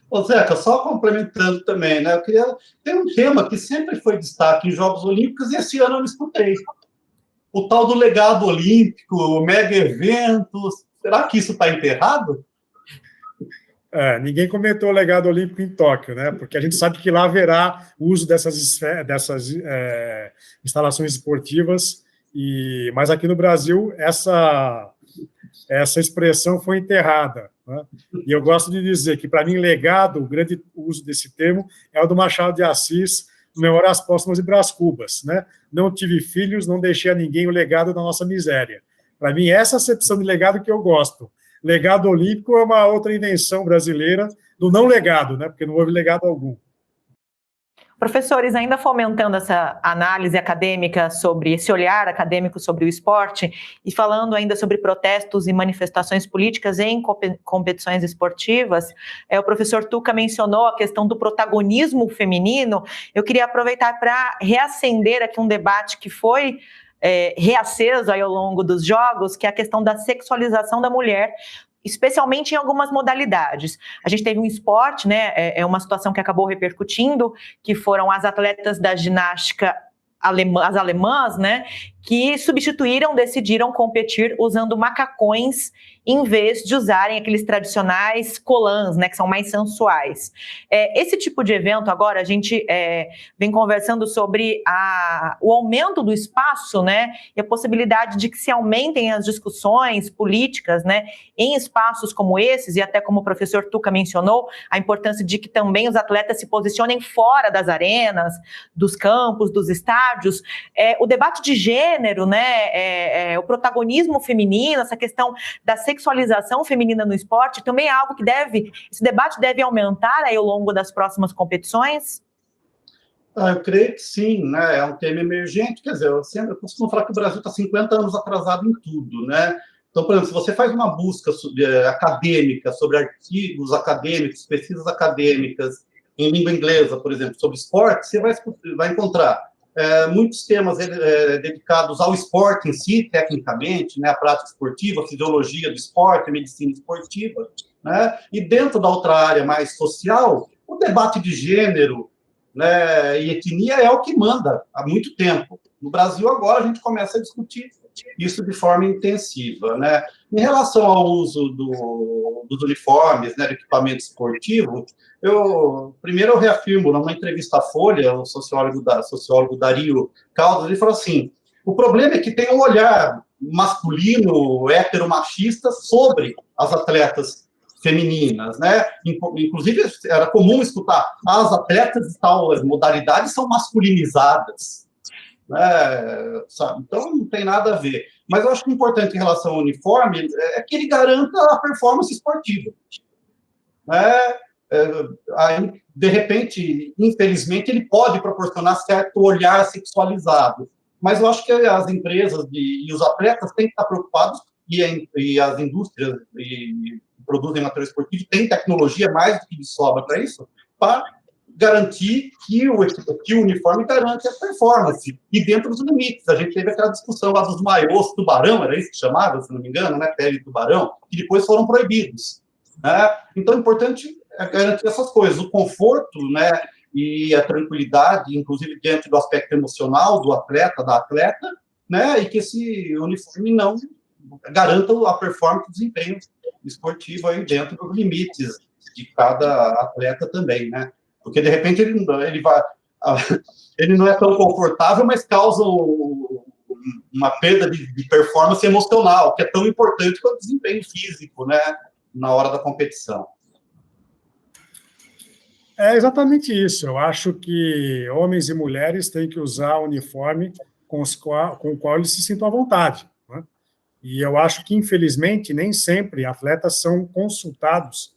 Ô, Zeca, só complementando também, né? Tem um tema que sempre foi destaque em Jogos Olímpicos e esse ano eu não escutei. O tal do legado olímpico, o mega evento. Será que isso está enterrado?
Ninguém comentou o legado olímpico em Tóquio, né? Porque a gente sabe que lá haverá uso dessas instalações esportivas, mas aqui no Brasil essa expressão foi enterrada, né? E eu gosto de dizer que, para mim, legado, o grande uso desse termo, é o do Machado de Assis, no Memórias Póstumas e Brás Cubas, né? Não tive filhos, não deixei a ninguém o legado da nossa miséria. Para mim, essa acepção de legado que eu gosto. Legado olímpico é uma outra invenção brasileira do não legado, né? Porque não houve legado algum.
Professores, ainda fomentando essa análise acadêmica sobre esse olhar acadêmico sobre o esporte e falando ainda sobre protestos e manifestações políticas em competições esportivas, o professor Tuca mencionou a questão do protagonismo feminino. Eu queria aproveitar para reacender aqui um debate que foi reaceso aí ao longo dos Jogos, que é a questão da sexualização da mulher, especialmente em algumas modalidades. A gente teve um esporte, né, uma situação que acabou repercutindo, que foram as atletas da ginástica as alemãs, né, que decidiram competir usando macacões em vez de usarem aqueles tradicionais colãs, né, que são mais sensuais. Esse tipo de evento, agora, a gente vem conversando sobre o aumento do espaço, né, e a possibilidade de que se aumentem as discussões políticas, né, em espaços como esses, e até como o professor Tuca mencionou, a importância de que também os atletas se posicionem fora das arenas, dos campos, dos estádios. O debate de gênero, né, o protagonismo feminino, essa questão da sexualização feminina no esporte, também é algo que esse debate deve aumentar aí ao longo das próximas competições?
Eu creio que sim, né? É um tema emergente, quer dizer, eu costumo falar que o Brasil está 50 anos atrasado em tudo, né? Então, por exemplo, se você faz uma busca acadêmica sobre artigos acadêmicos, pesquisas acadêmicas em língua inglesa, por exemplo, sobre esporte, você vai encontrar muitos temas dedicados ao esporte em si, tecnicamente, né, a prática esportiva, a fisiologia do esporte, a medicina esportiva, né, e dentro da outra área mais social, o debate de gênero, né, e etnia é o que manda há muito tempo. No Brasil, agora, a gente começa a discutir isso de forma intensiva, né. Em relação ao uso dos uniformes, né, do equipamento esportivo, eu reafirmo, numa entrevista à Folha, o sociólogo Dario Caldas, ele falou assim, o problema é que tem um olhar masculino, heteromachista, sobre as atletas femininas, né? Inclusive, era comum escutar, as atletas de tal modalidade são masculinizadas, né? Sabe? Então, não tem nada a ver. Mas eu acho que o importante em relação ao uniforme é que ele garanta a performance esportiva, né? Aí, de repente, infelizmente, ele pode proporcionar certo olhar sexualizado, mas eu acho que as empresas e os atletas têm que estar preocupados, e as indústrias que produzem material esportivo têm tecnologia mais do que de sobra para isso, para garantir que o uniforme garante a performance, e dentro dos limites. A gente teve aquela discussão lá dos maiôs tubarão, era isso que chamava, se não me engano, né, pele de tubarão, que depois foram proibidos, né? Então, é importante garantir essas coisas, o conforto, né, e a tranquilidade, inclusive diante do aspecto emocional do atleta, da atleta, né, e que esse uniforme não garanta a performance e desempenho esportivo aí dentro dos limites de cada atleta também, né? Porque, de repente, ele não é tão confortável, mas causa uma perda de performance emocional, que é tão importante quanto o desempenho físico, né, na hora da competição.
É exatamente isso. Eu acho que homens e mulheres têm que usar o uniforme com o qual eles se sintam à vontade, né? E eu acho que, infelizmente, nem sempre atletas são consultadas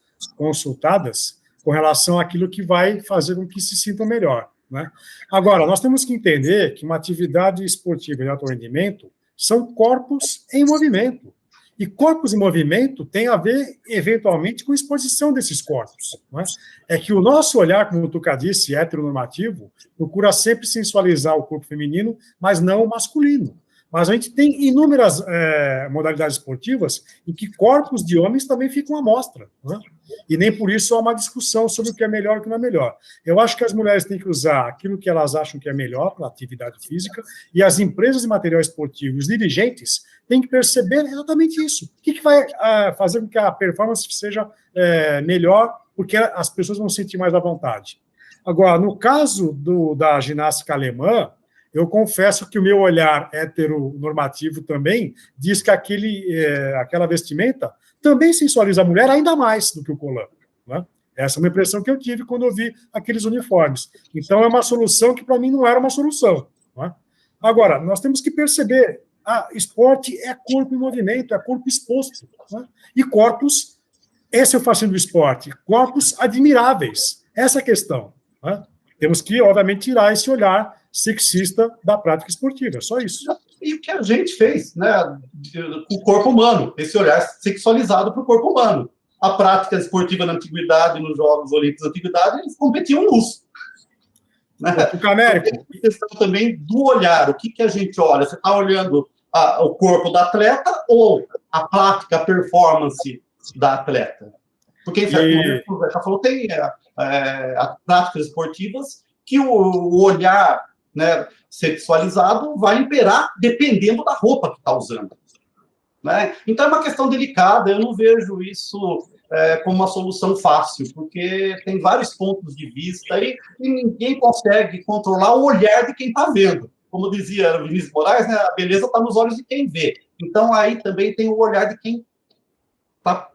com relação àquilo que vai fazer com que se sintam melhor, né? Agora, nós temos que entender que uma atividade esportiva de alto rendimento são corpos em movimento. E corpos em movimento tem a ver, eventualmente, com a exposição desses corpos, não é? É que o nosso olhar, como o Tuca disse, heteronormativo, procura sempre sensualizar o corpo feminino, mas não o masculino. Mas a gente tem inúmeras modalidades esportivas em que corpos de homens também ficam à mostra, né? E nem por isso há uma discussão sobre o que é melhor e o que não é melhor. Eu acho que as mulheres têm que usar aquilo que elas acham que é melhor para a atividade física, e as empresas de material esportivo, os dirigentes, têm que perceber exatamente isso. O que vai fazer com que a performance seja melhor, porque as pessoas vão se sentir mais à vontade. Agora, no caso da ginástica alemã, eu confesso que o meu olhar heteronormativo também diz que aquela vestimenta também sensualiza a mulher ainda mais do que o colã, né? Essa é uma impressão que eu tive quando eu vi aqueles uniformes. Então, é uma solução que, para mim, não era uma solução, né? Agora, nós temos que perceber, esporte é corpo em movimento, é corpo exposto, né? E corpos, esse é o fascínio do esporte, corpos admiráveis, essa é a questão, né? Temos que, obviamente, tirar esse olhar sexista da prática esportiva, só isso.
E o que a gente fez, né, com o corpo humano, esse olhar sexualizado para o corpo humano. A prática esportiva na antiguidade, nos Jogos Olímpicos da antiguidade, eles competiam nus, né? O Américo. A questão também do olhar, o que a gente olha? Você está olhando o corpo da atleta ou a prática, a performance da atleta? Porque, em certo momento, o Zeca falou, tem as práticas esportivas que o olhar, né, sexualizado vai imperar dependendo da roupa que está usando, né? Então é uma questão delicada, eu não vejo isso como uma solução fácil, porque tem vários pontos de vista e ninguém consegue controlar o olhar de quem está vendo. Como dizia o Vinícius Moraes, né, a beleza está nos olhos de quem vê. Então aí também tem o olhar de quem está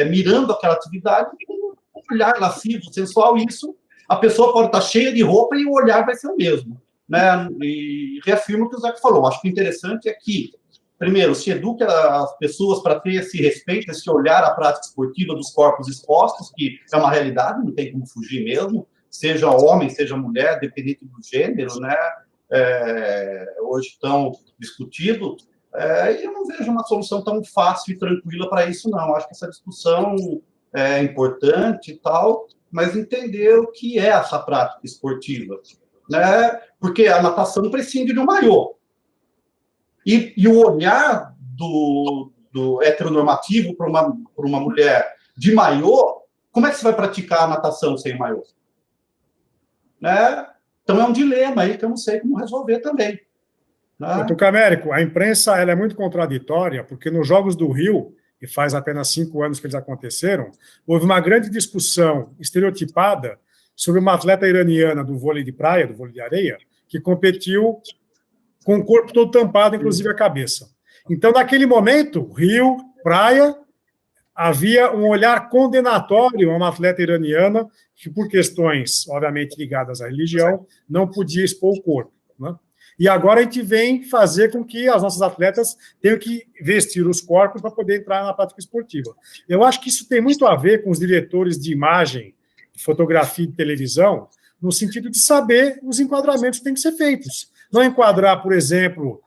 mirando aquela atividade, um olhar lascivo, sensual, isso a pessoa pode estar cheia de roupa e o olhar vai ser o mesmo, né? E reafirmo o que o Zeca falou. Acho que o interessante é que, primeiro, se eduque as pessoas para ter esse respeito, esse olhar à prática esportiva dos corpos expostos, que é uma realidade, não tem como fugir mesmo, seja homem, seja mulher, dependente do gênero, né? Hoje tão discutido, e eu não vejo uma solução tão fácil e tranquila para isso, não. Acho que essa discussão é importante e tal, mas entender o que é essa prática esportiva, né? Porque a natação prescinde de um maiô. E o olhar do heteronormativo para uma mulher de maiô, como é que você vai praticar a natação sem maiô? Né? Então é um dilema aí que eu não sei como resolver também, né?
Tuca Américo, a imprensa ela é muito contraditória, porque nos Jogos do Rio, e faz apenas 5 anos que eles aconteceram, houve uma grande discussão estereotipada sobre uma atleta iraniana do vôlei de praia, do vôlei de areia, que competiu com o corpo todo tampado, inclusive a cabeça. Então, naquele momento, rio, praia, havia um olhar condenatório a uma atleta iraniana que, por questões, obviamente, ligadas à religião, não podia expor o corpo, né? E agora a gente vem fazer com que as nossas atletas tenham que vestir os corpos para poder entrar na prática esportiva. Eu acho que isso tem muito a ver com os diretores de imagem, de fotografia e de televisão, no sentido de saber os enquadramentos que têm que ser feitos. Não enquadrar, por exemplo,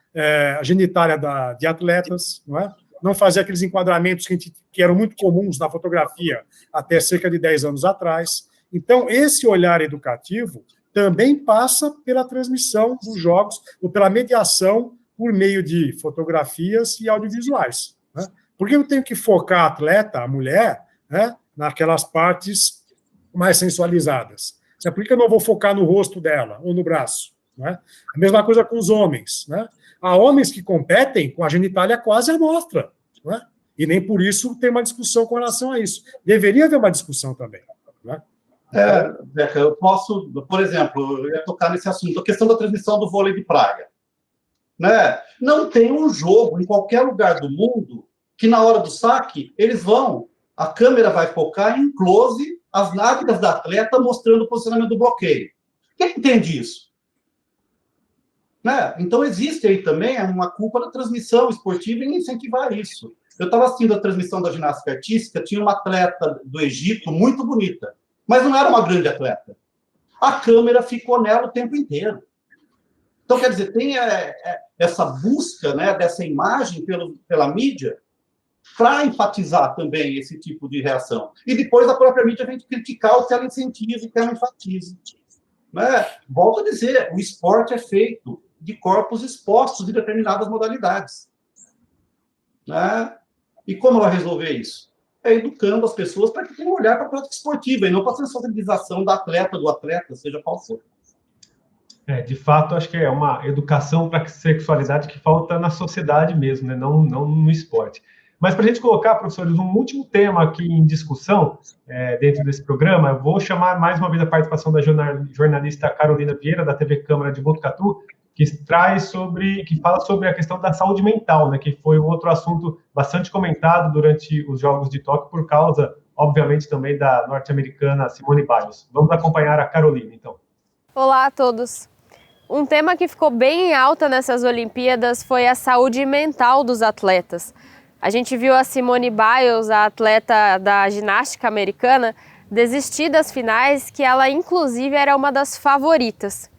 a genitália de atletas, não é? Não fazer aqueles enquadramentos que eram muito comuns na fotografia até cerca de 10 anos atrás. Então, esse olhar educativo também passa pela transmissão dos jogos, ou pela mediação por meio de fotografias e audiovisuais, né? Porque eu tenho que focar a atleta, a mulher, né, naquelas partes mais sensualizadas. Por que eu não vou focar no rosto dela ou no braço, né? A mesma coisa com os homens, né? Há homens que competem com a genitália quase à mostra, né? E nem por isso tem uma discussão com relação a isso. Deveria haver uma discussão também, né?
Zeca, eu posso, por exemplo, eu ia tocar nesse assunto, a questão da transmissão do vôlei de praia, né? Não tem um jogo em qualquer lugar do mundo que na hora do saque a câmera vai focar em close as nádegas da atleta mostrando o posicionamento do bloqueio. Quem entende isso? Né? Então existe aí também uma culpa da transmissão esportiva em incentivar isso. Eu estava assistindo a transmissão da ginástica artística, tinha uma atleta do Egito muito bonita, mas não era uma grande atleta. A câmera ficou nela o tempo inteiro. Então, quer dizer, tem essa busca, né, dessa imagem pela mídia para enfatizar também esse tipo de reação. E depois a própria mídia vem criticar o que ela incentiva e que ela enfatiza. Né? Volto a dizer, o esporte é feito de corpos expostos de determinadas modalidades. Né? E como vai resolver isso? É educando as pessoas para que tenham um olhar para a prática esportiva e não para a sensibilização do atleta, seja qual for.
De fato, acho que é uma educação para a sexualidade que falta na sociedade mesmo, né? Não no esporte. Mas para a gente colocar, professores, um último tema aqui em discussão dentro desse programa, eu vou chamar mais uma vez a participação da jornalista Carolina Vieira, da TV Câmara de Botucatu, que fala sobre a questão da saúde mental, né, que foi um outro assunto bastante comentado durante os Jogos de Tóquio, por causa, obviamente, também da norte-americana Simone Biles. Vamos acompanhar a Carolina, então.
Olá a todos. Um tema que ficou bem em alta nessas Olimpíadas foi a saúde mental dos atletas. A gente viu a Simone Biles, a atleta da ginástica americana, desistir das finais, que ela, inclusive, era uma das favoritas.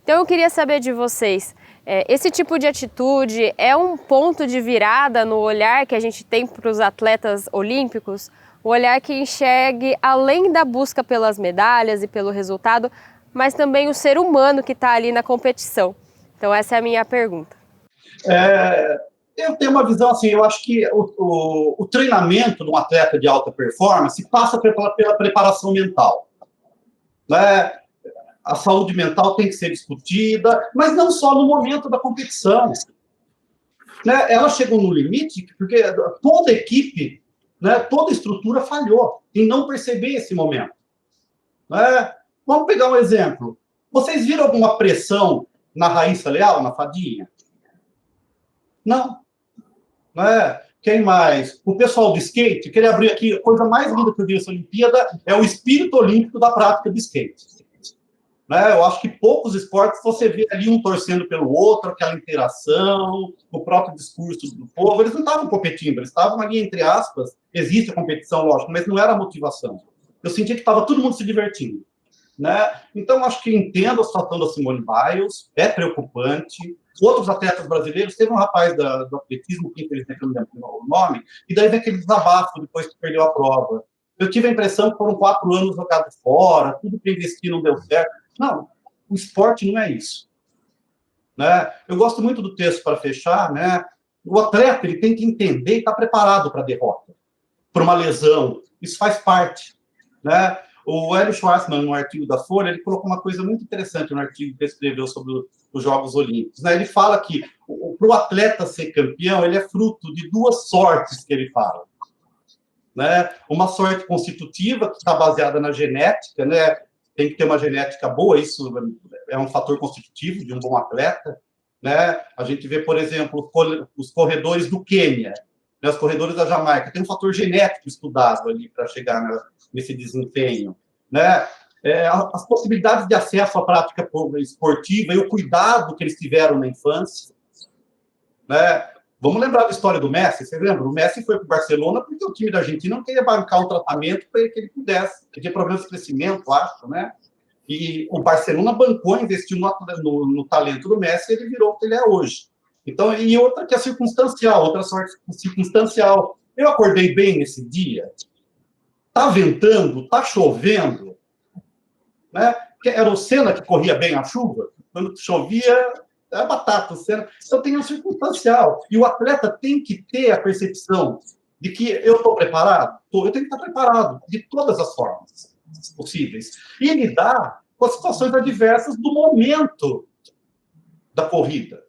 Então eu queria saber de vocês, esse tipo de atitude é um ponto de virada no olhar que a gente tem para os atletas olímpicos? Um olhar que enxergue além da busca pelas medalhas e pelo resultado, mas também o ser humano que está ali na competição. Então essa é a minha pergunta.
Eu tenho uma visão assim, eu acho que o treinamento de um atleta de alta performance passa pela preparação mental. Né? A saúde mental tem que ser discutida, mas não só no momento da competição. Né? Ela chegou no limite porque toda a equipe, né, toda a estrutura falhou em não perceber esse momento. Né? Vamos pegar um exemplo. Vocês viram alguma pressão na Raíssa Leal, na fadinha? Não. Né? Quem mais? O pessoal do skate, queria abrir aqui, a coisa mais linda que eu vi nessa Olimpíada é o espírito olímpico da prática do skate. Né? Eu acho que poucos esportes você vê ali um torcendo pelo outro, aquela interação, o próprio discurso do povo. Eles não estavam competindo, eles estavam ali, entre aspas, existe a competição, lógico, mas não era a motivação. Eu sentia que estava todo mundo se divertindo. Né? Então, acho que entendo a situação da Simone Biles, é preocupante. Outros atletas brasileiros, teve um rapaz do atletismo, que infelizmente eu não lembro o nome, e daí vem aquele desabafo depois que perdeu a prova. Eu tive a impressão que foram 4 anos jogados fora, tudo para investir não deu certo. Não, o esporte não é isso. Né? Eu gosto muito do texto para fechar, né? O atleta ele tem que entender e estar preparado para a derrota, para uma lesão. Isso faz parte. Né? O Hélio Schwartzman, no artigo da Folha, ele colocou uma coisa muito interessante no artigo que ele escreveu sobre os Jogos Olímpicos. Né? Ele fala que para o atleta ser campeão, ele é fruto de 2 sortes que ele fala. Né? Uma sorte constitutiva, que está baseada na genética, né? Tem que ter uma genética boa, isso é um fator constitutivo de um bom atleta. Né? A gente vê, por exemplo, os corredores do Quênia. né, os corredores da Jamaica, tem um fator genético estudado ali para chegar nesse desempenho, né? As possibilidades de acesso à prática esportiva e o cuidado que eles tiveram na infância, né? Vamos lembrar da história do Messi, você lembra? O Messi foi para o Barcelona porque o time da Argentina não queria bancar um tratamento para que ele pudesse, porque tinha problemas de crescimento, acho, né? E o Barcelona bancou, investiu no talento do Messi e ele virou o que ele é hoje. Então, e outra que é circunstancial, outra sorte circunstancial. Eu acordei bem nesse dia, tá ventando, tá chovendo, né? Era o Senna que corria bem a chuva, quando chovia, era batata, o Senna. Então tem um circunstancial. E o atleta tem que ter a percepção de que eu estou preparado, eu tenho que estar preparado de todas as formas possíveis. E lidar com as situações adversas do momento da corrida.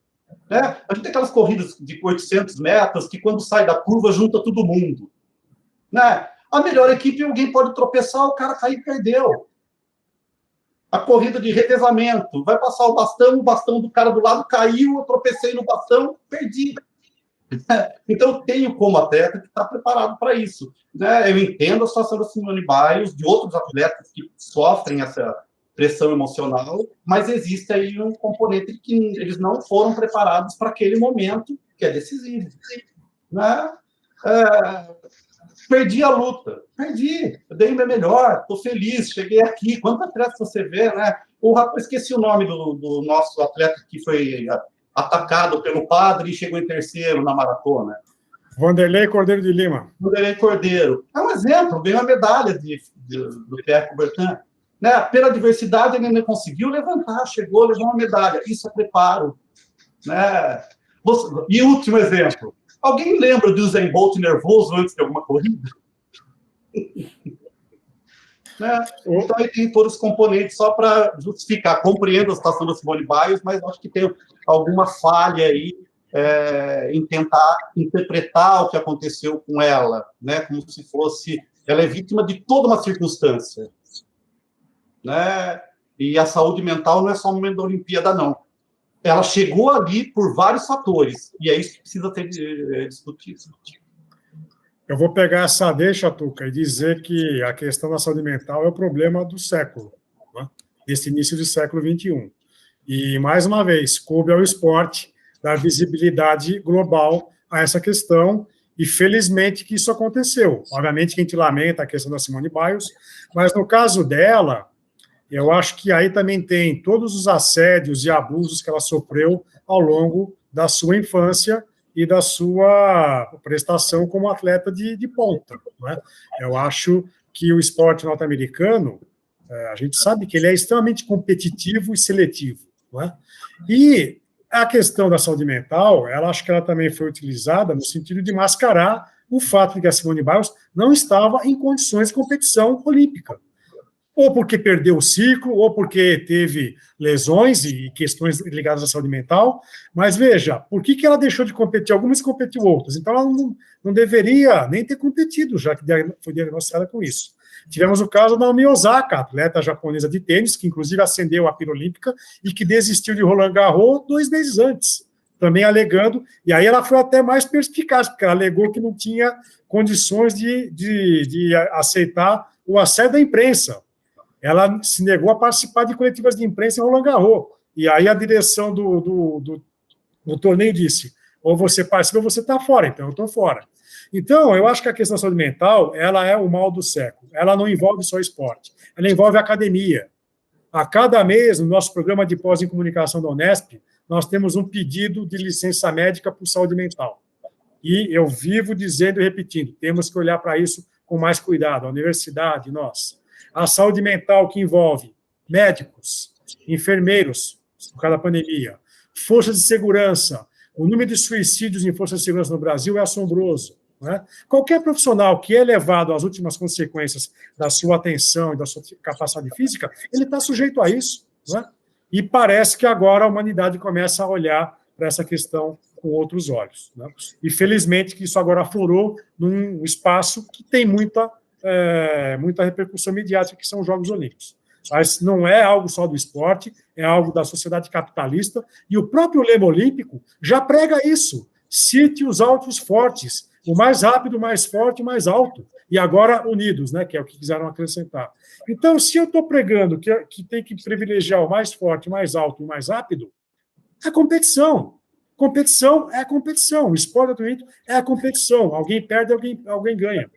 Né? A gente tem aquelas corridas de 800 metros que, quando sai da curva, junta todo mundo. Né? A melhor equipe, alguém pode tropeçar, o cara cair e perdeu. A corrida de revezamento, vai passar o bastão do cara do lado caiu, eu tropecei no bastão, perdi. Então, eu tenho como atleta que está preparado para isso. Né? Eu entendo a situação da Simone Biles, de outros atletas que sofrem essa pressão emocional, mas existe aí um componente que eles não foram preparados para aquele momento que é decisivo. Né? Perdi a luta, eu dei o meu melhor, estou feliz, cheguei aqui. Quantos atletas você vê, né? Esqueci o nome do nosso atleta que foi atacado pelo padre e chegou em terceiro na maratona.
Vanderlei Cordeiro de Lima.
Vanderlei Cordeiro. É um exemplo, ganhou a medalha do Pierre Coubertin. Né? Pela adversidade, ele ainda conseguiu levantar, chegou, levou uma medalha. Isso é preparo. Né? E último exemplo. Alguém lembra do Usain Bolt nervoso antes de alguma corrida? Né? Então, ele tem todos os componentes só para justificar. Compreendo a situação da Simone Biles, mas acho que tem alguma falha aí em tentar interpretar o que aconteceu com ela, né? Como se fosse... Ela é vítima de toda uma circunstância. Né? E a saúde mental não é só no momento da Olimpíada, não. Ela chegou ali por vários fatores, e é isso que precisa ser discutido.
Eu vou pegar essa deixa, Tuca, e dizer que a questão da saúde mental é o problema do século, né? Desse início do século XXI. E, mais uma vez, coube ao esporte dar visibilidade global a essa questão, e felizmente que isso aconteceu. Obviamente que a gente lamenta a questão da Simone Biles, mas no caso dela, eu acho que aí também tem todos os assédios e abusos que ela sofreu ao longo da sua infância e da sua prestação como atleta de ponta. Né? Eu acho que o esporte norte-americano, a gente sabe que ele é extremamente competitivo e seletivo. Né? E a questão da saúde mental, acho que ela também foi utilizada no sentido de mascarar o fato de que a Simone Biles não estava em condições de competição olímpica. Ou porque perdeu o ciclo, ou porque teve lesões e questões ligadas à saúde mental. Mas veja, por que ela deixou de competir? Algumas competiu outras. Então, ela não deveria nem ter competido, já que foi diagnosticada com isso. Tivemos o caso da Naomi Osaka, atleta japonesa de tênis, que inclusive ascendeu à pira olímpica e que desistiu de Roland Garros 2 meses antes, também alegando, e aí ela foi até mais perspicaz, porque ela alegou que não tinha condições de aceitar o assédio da imprensa. Ela se negou a participar de coletivas de imprensa em Roland Garros. E aí a direção do torneio disse, ou você participa ou você está fora. Então, eu estou fora. Então, eu acho que a questão da saúde mental, ela é o mal do século. Ela não envolve só esporte. Ela envolve a academia. A cada mês, no nosso programa de pós em comunicação da Unesp, nós temos um pedido de licença médica por saúde mental. E eu vivo dizendo e repetindo, temos que olhar para isso com mais cuidado. A universidade, nós... A saúde mental que envolve médicos, enfermeiros, por causa da pandemia, forças de segurança. O número de suicídios em forças de segurança no Brasil é assombroso. Né? Qualquer profissional que é levado às últimas consequências da sua atenção e da sua capacidade física, ele está sujeito a isso. Né? E parece que agora a humanidade começa a olhar para essa questão com outros olhos. Né? E felizmente que isso agora aflorou num espaço que tem muita repercussão midiática, que são os Jogos Olímpicos. Mas não é algo só do esporte, é algo da sociedade capitalista, e o próprio lema olímpico já prega isso. Cite os autos fortes, O mais rápido, o mais forte, o mais alto. E agora unidos, né, que é o que quiseram acrescentar. Então, se eu estou pregando que tem que privilegiar o mais forte, o mais alto e o mais rápido, é competição. Competição é competição. O esporte atualmente é a competição. Alguém perde, alguém ganha.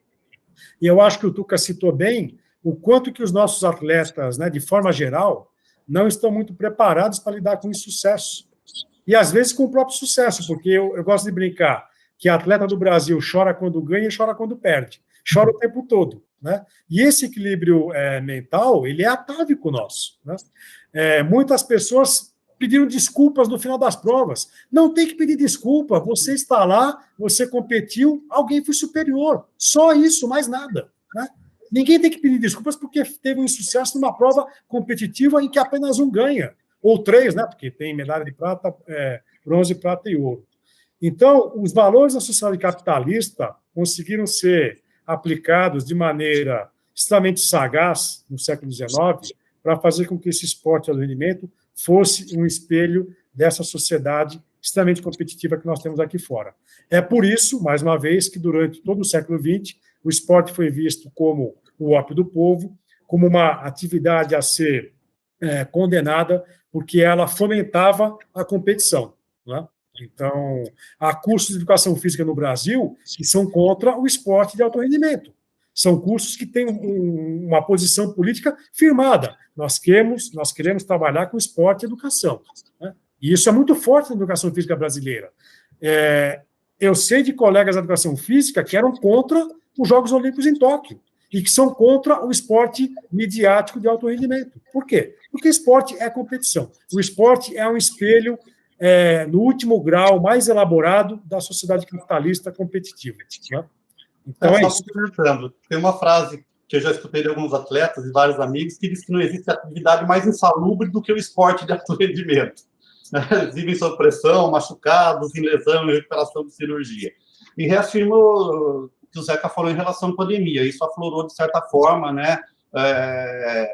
E eu acho que o Tuca citou bem o quanto que os nossos atletas, né, de forma geral, não estão muito preparados para lidar com esse sucesso. E, às vezes, com o próprio sucesso, porque eu gosto de brincar que atleta do Brasil chora quando ganha e chora quando perde. Chora o tempo todo. Né? E esse equilíbrio mental, ele é atávico nosso. Né? Muitas pessoas pediram desculpas no final das provas. Não tem que pedir desculpa. Você está lá, você competiu, alguém foi superior. Só isso, mais nada. Né? Ninguém tem que pedir desculpas porque teve um insucesso numa prova competitiva em que apenas um ganha. Ou 3, né? Porque tem medalha de prata, bronze, prata e ouro. Então, os valores da sociedade capitalista conseguiram ser aplicados de maneira extremamente sagaz no século XIX para fazer com que esse esporte de alto rendimento fosse um espelho dessa sociedade extremamente competitiva que nós temos aqui fora. É por isso, mais uma vez, que durante todo o século XX, o esporte foi visto como o ópio do povo, como uma atividade a ser condenada, porque ela fomentava a competição. Né? Então, há cursos de educação física no Brasil que são contra o esporte de alto rendimento. São cursos que têm uma posição política firmada. Nós queremos trabalhar com esporte e educação. Né? E isso é muito forte na educação física brasileira. Eu sei de colegas da educação física que eram contra os Jogos Olímpicos em Tóquio e que são contra o esporte midiático de alto rendimento. Por quê? Porque esporte é competição. O esporte é um espelho, no último grau, mais elaborado da sociedade capitalista competitiva. Né? Então,
só complementando, tem uma frase que eu já escutei de alguns atletas e vários amigos que diz que não existe atividade mais insalubre do que o esporte de alto rendimento. Eles vivem sob pressão, machucados, em lesão, em recuperação de cirurgia. E reafirmo o que o Zeca falou em relação à pandemia. Isso aflorou, de certa forma, né,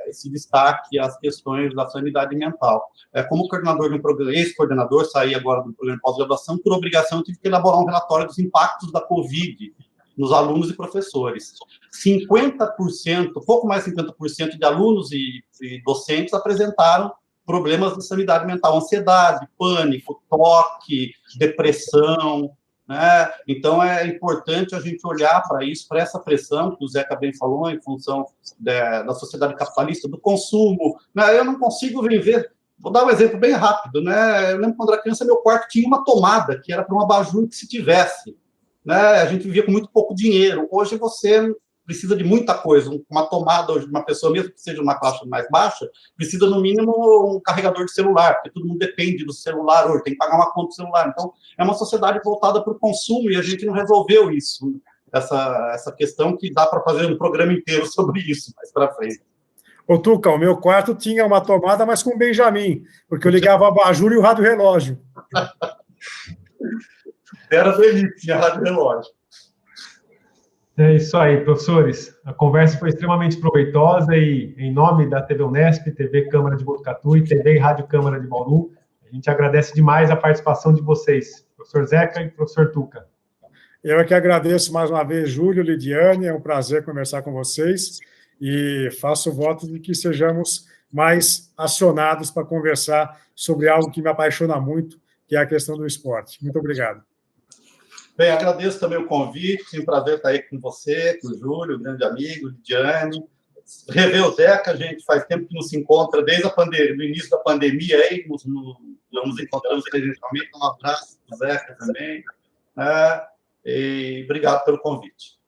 esse destaque às questões da sanidade mental. Como coordenador de um programa, ex-coordenador, saí agora do programa de pós-graduação, por obrigação, eu tive que elaborar um relatório dos impactos da Covid nos alunos e professores. 50%, pouco mais de 50% de alunos e docentes apresentaram problemas de sanidade mental, ansiedade, pânico, toque, depressão, né? Então, é importante a gente olhar para isso, para essa pressão que o Zeca bem falou, em função da sociedade capitalista, do consumo. Né? Eu não consigo viver. Vou dar um exemplo bem rápido. Né? Eu lembro quando era criança, meu quarto tinha uma tomada, que era para um abajur que se tivesse. Né? A gente vivia com muito pouco dinheiro. Hoje você precisa de muita coisa. Uma tomada, hoje, uma pessoa, mesmo que seja uma classe mais baixa, precisa, no mínimo, um carregador de celular, porque todo mundo depende do celular hoje, tem que pagar uma conta do celular. Então, é uma sociedade voltada para o consumo e a gente não resolveu isso. Essa questão que dá para fazer um programa inteiro sobre isso mais para frente.
Ô, Tuca, o meu quarto tinha uma tomada, mas com Benjamin, porque eu ligava o abajur e o rádio relógio.
Era delícia, tinha rádio relógio.
É isso aí, professores. A conversa foi extremamente proveitosa e, em nome da TV Unesp, TV Câmara de Botucatu e TV e Rádio Câmara de Bauru, a gente agradece demais a participação de vocês, professor Zeca e professor Tuca.
Eu é que agradeço mais uma vez, Júlio, Lidiane, é um prazer conversar com vocês e faço o voto de que sejamos mais acionados para conversar sobre algo que me apaixona muito, que é a questão do esporte. Muito obrigado.
Bem, agradeço também o convite, é um prazer estar aí com você, com o Júlio, grande amigo, Lidiane. Rever o Zeca, a gente faz tempo que não se encontra, desde do início da pandemia, aí nos encontramos presencialmente. Um abraço para o Zeca também. E obrigado pelo convite.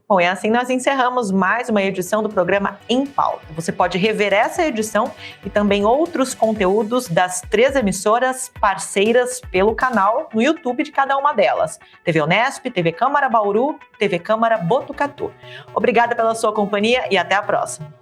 Bom, e assim nós encerramos mais uma edição do programa Em Pauta. Você pode rever essa edição e também outros conteúdos das 3 emissoras parceiras pelo canal no YouTube de cada uma delas. TV Unesp, TV Câmara Bauru, TV Câmara Botucatu. Obrigada pela sua companhia e até a próxima.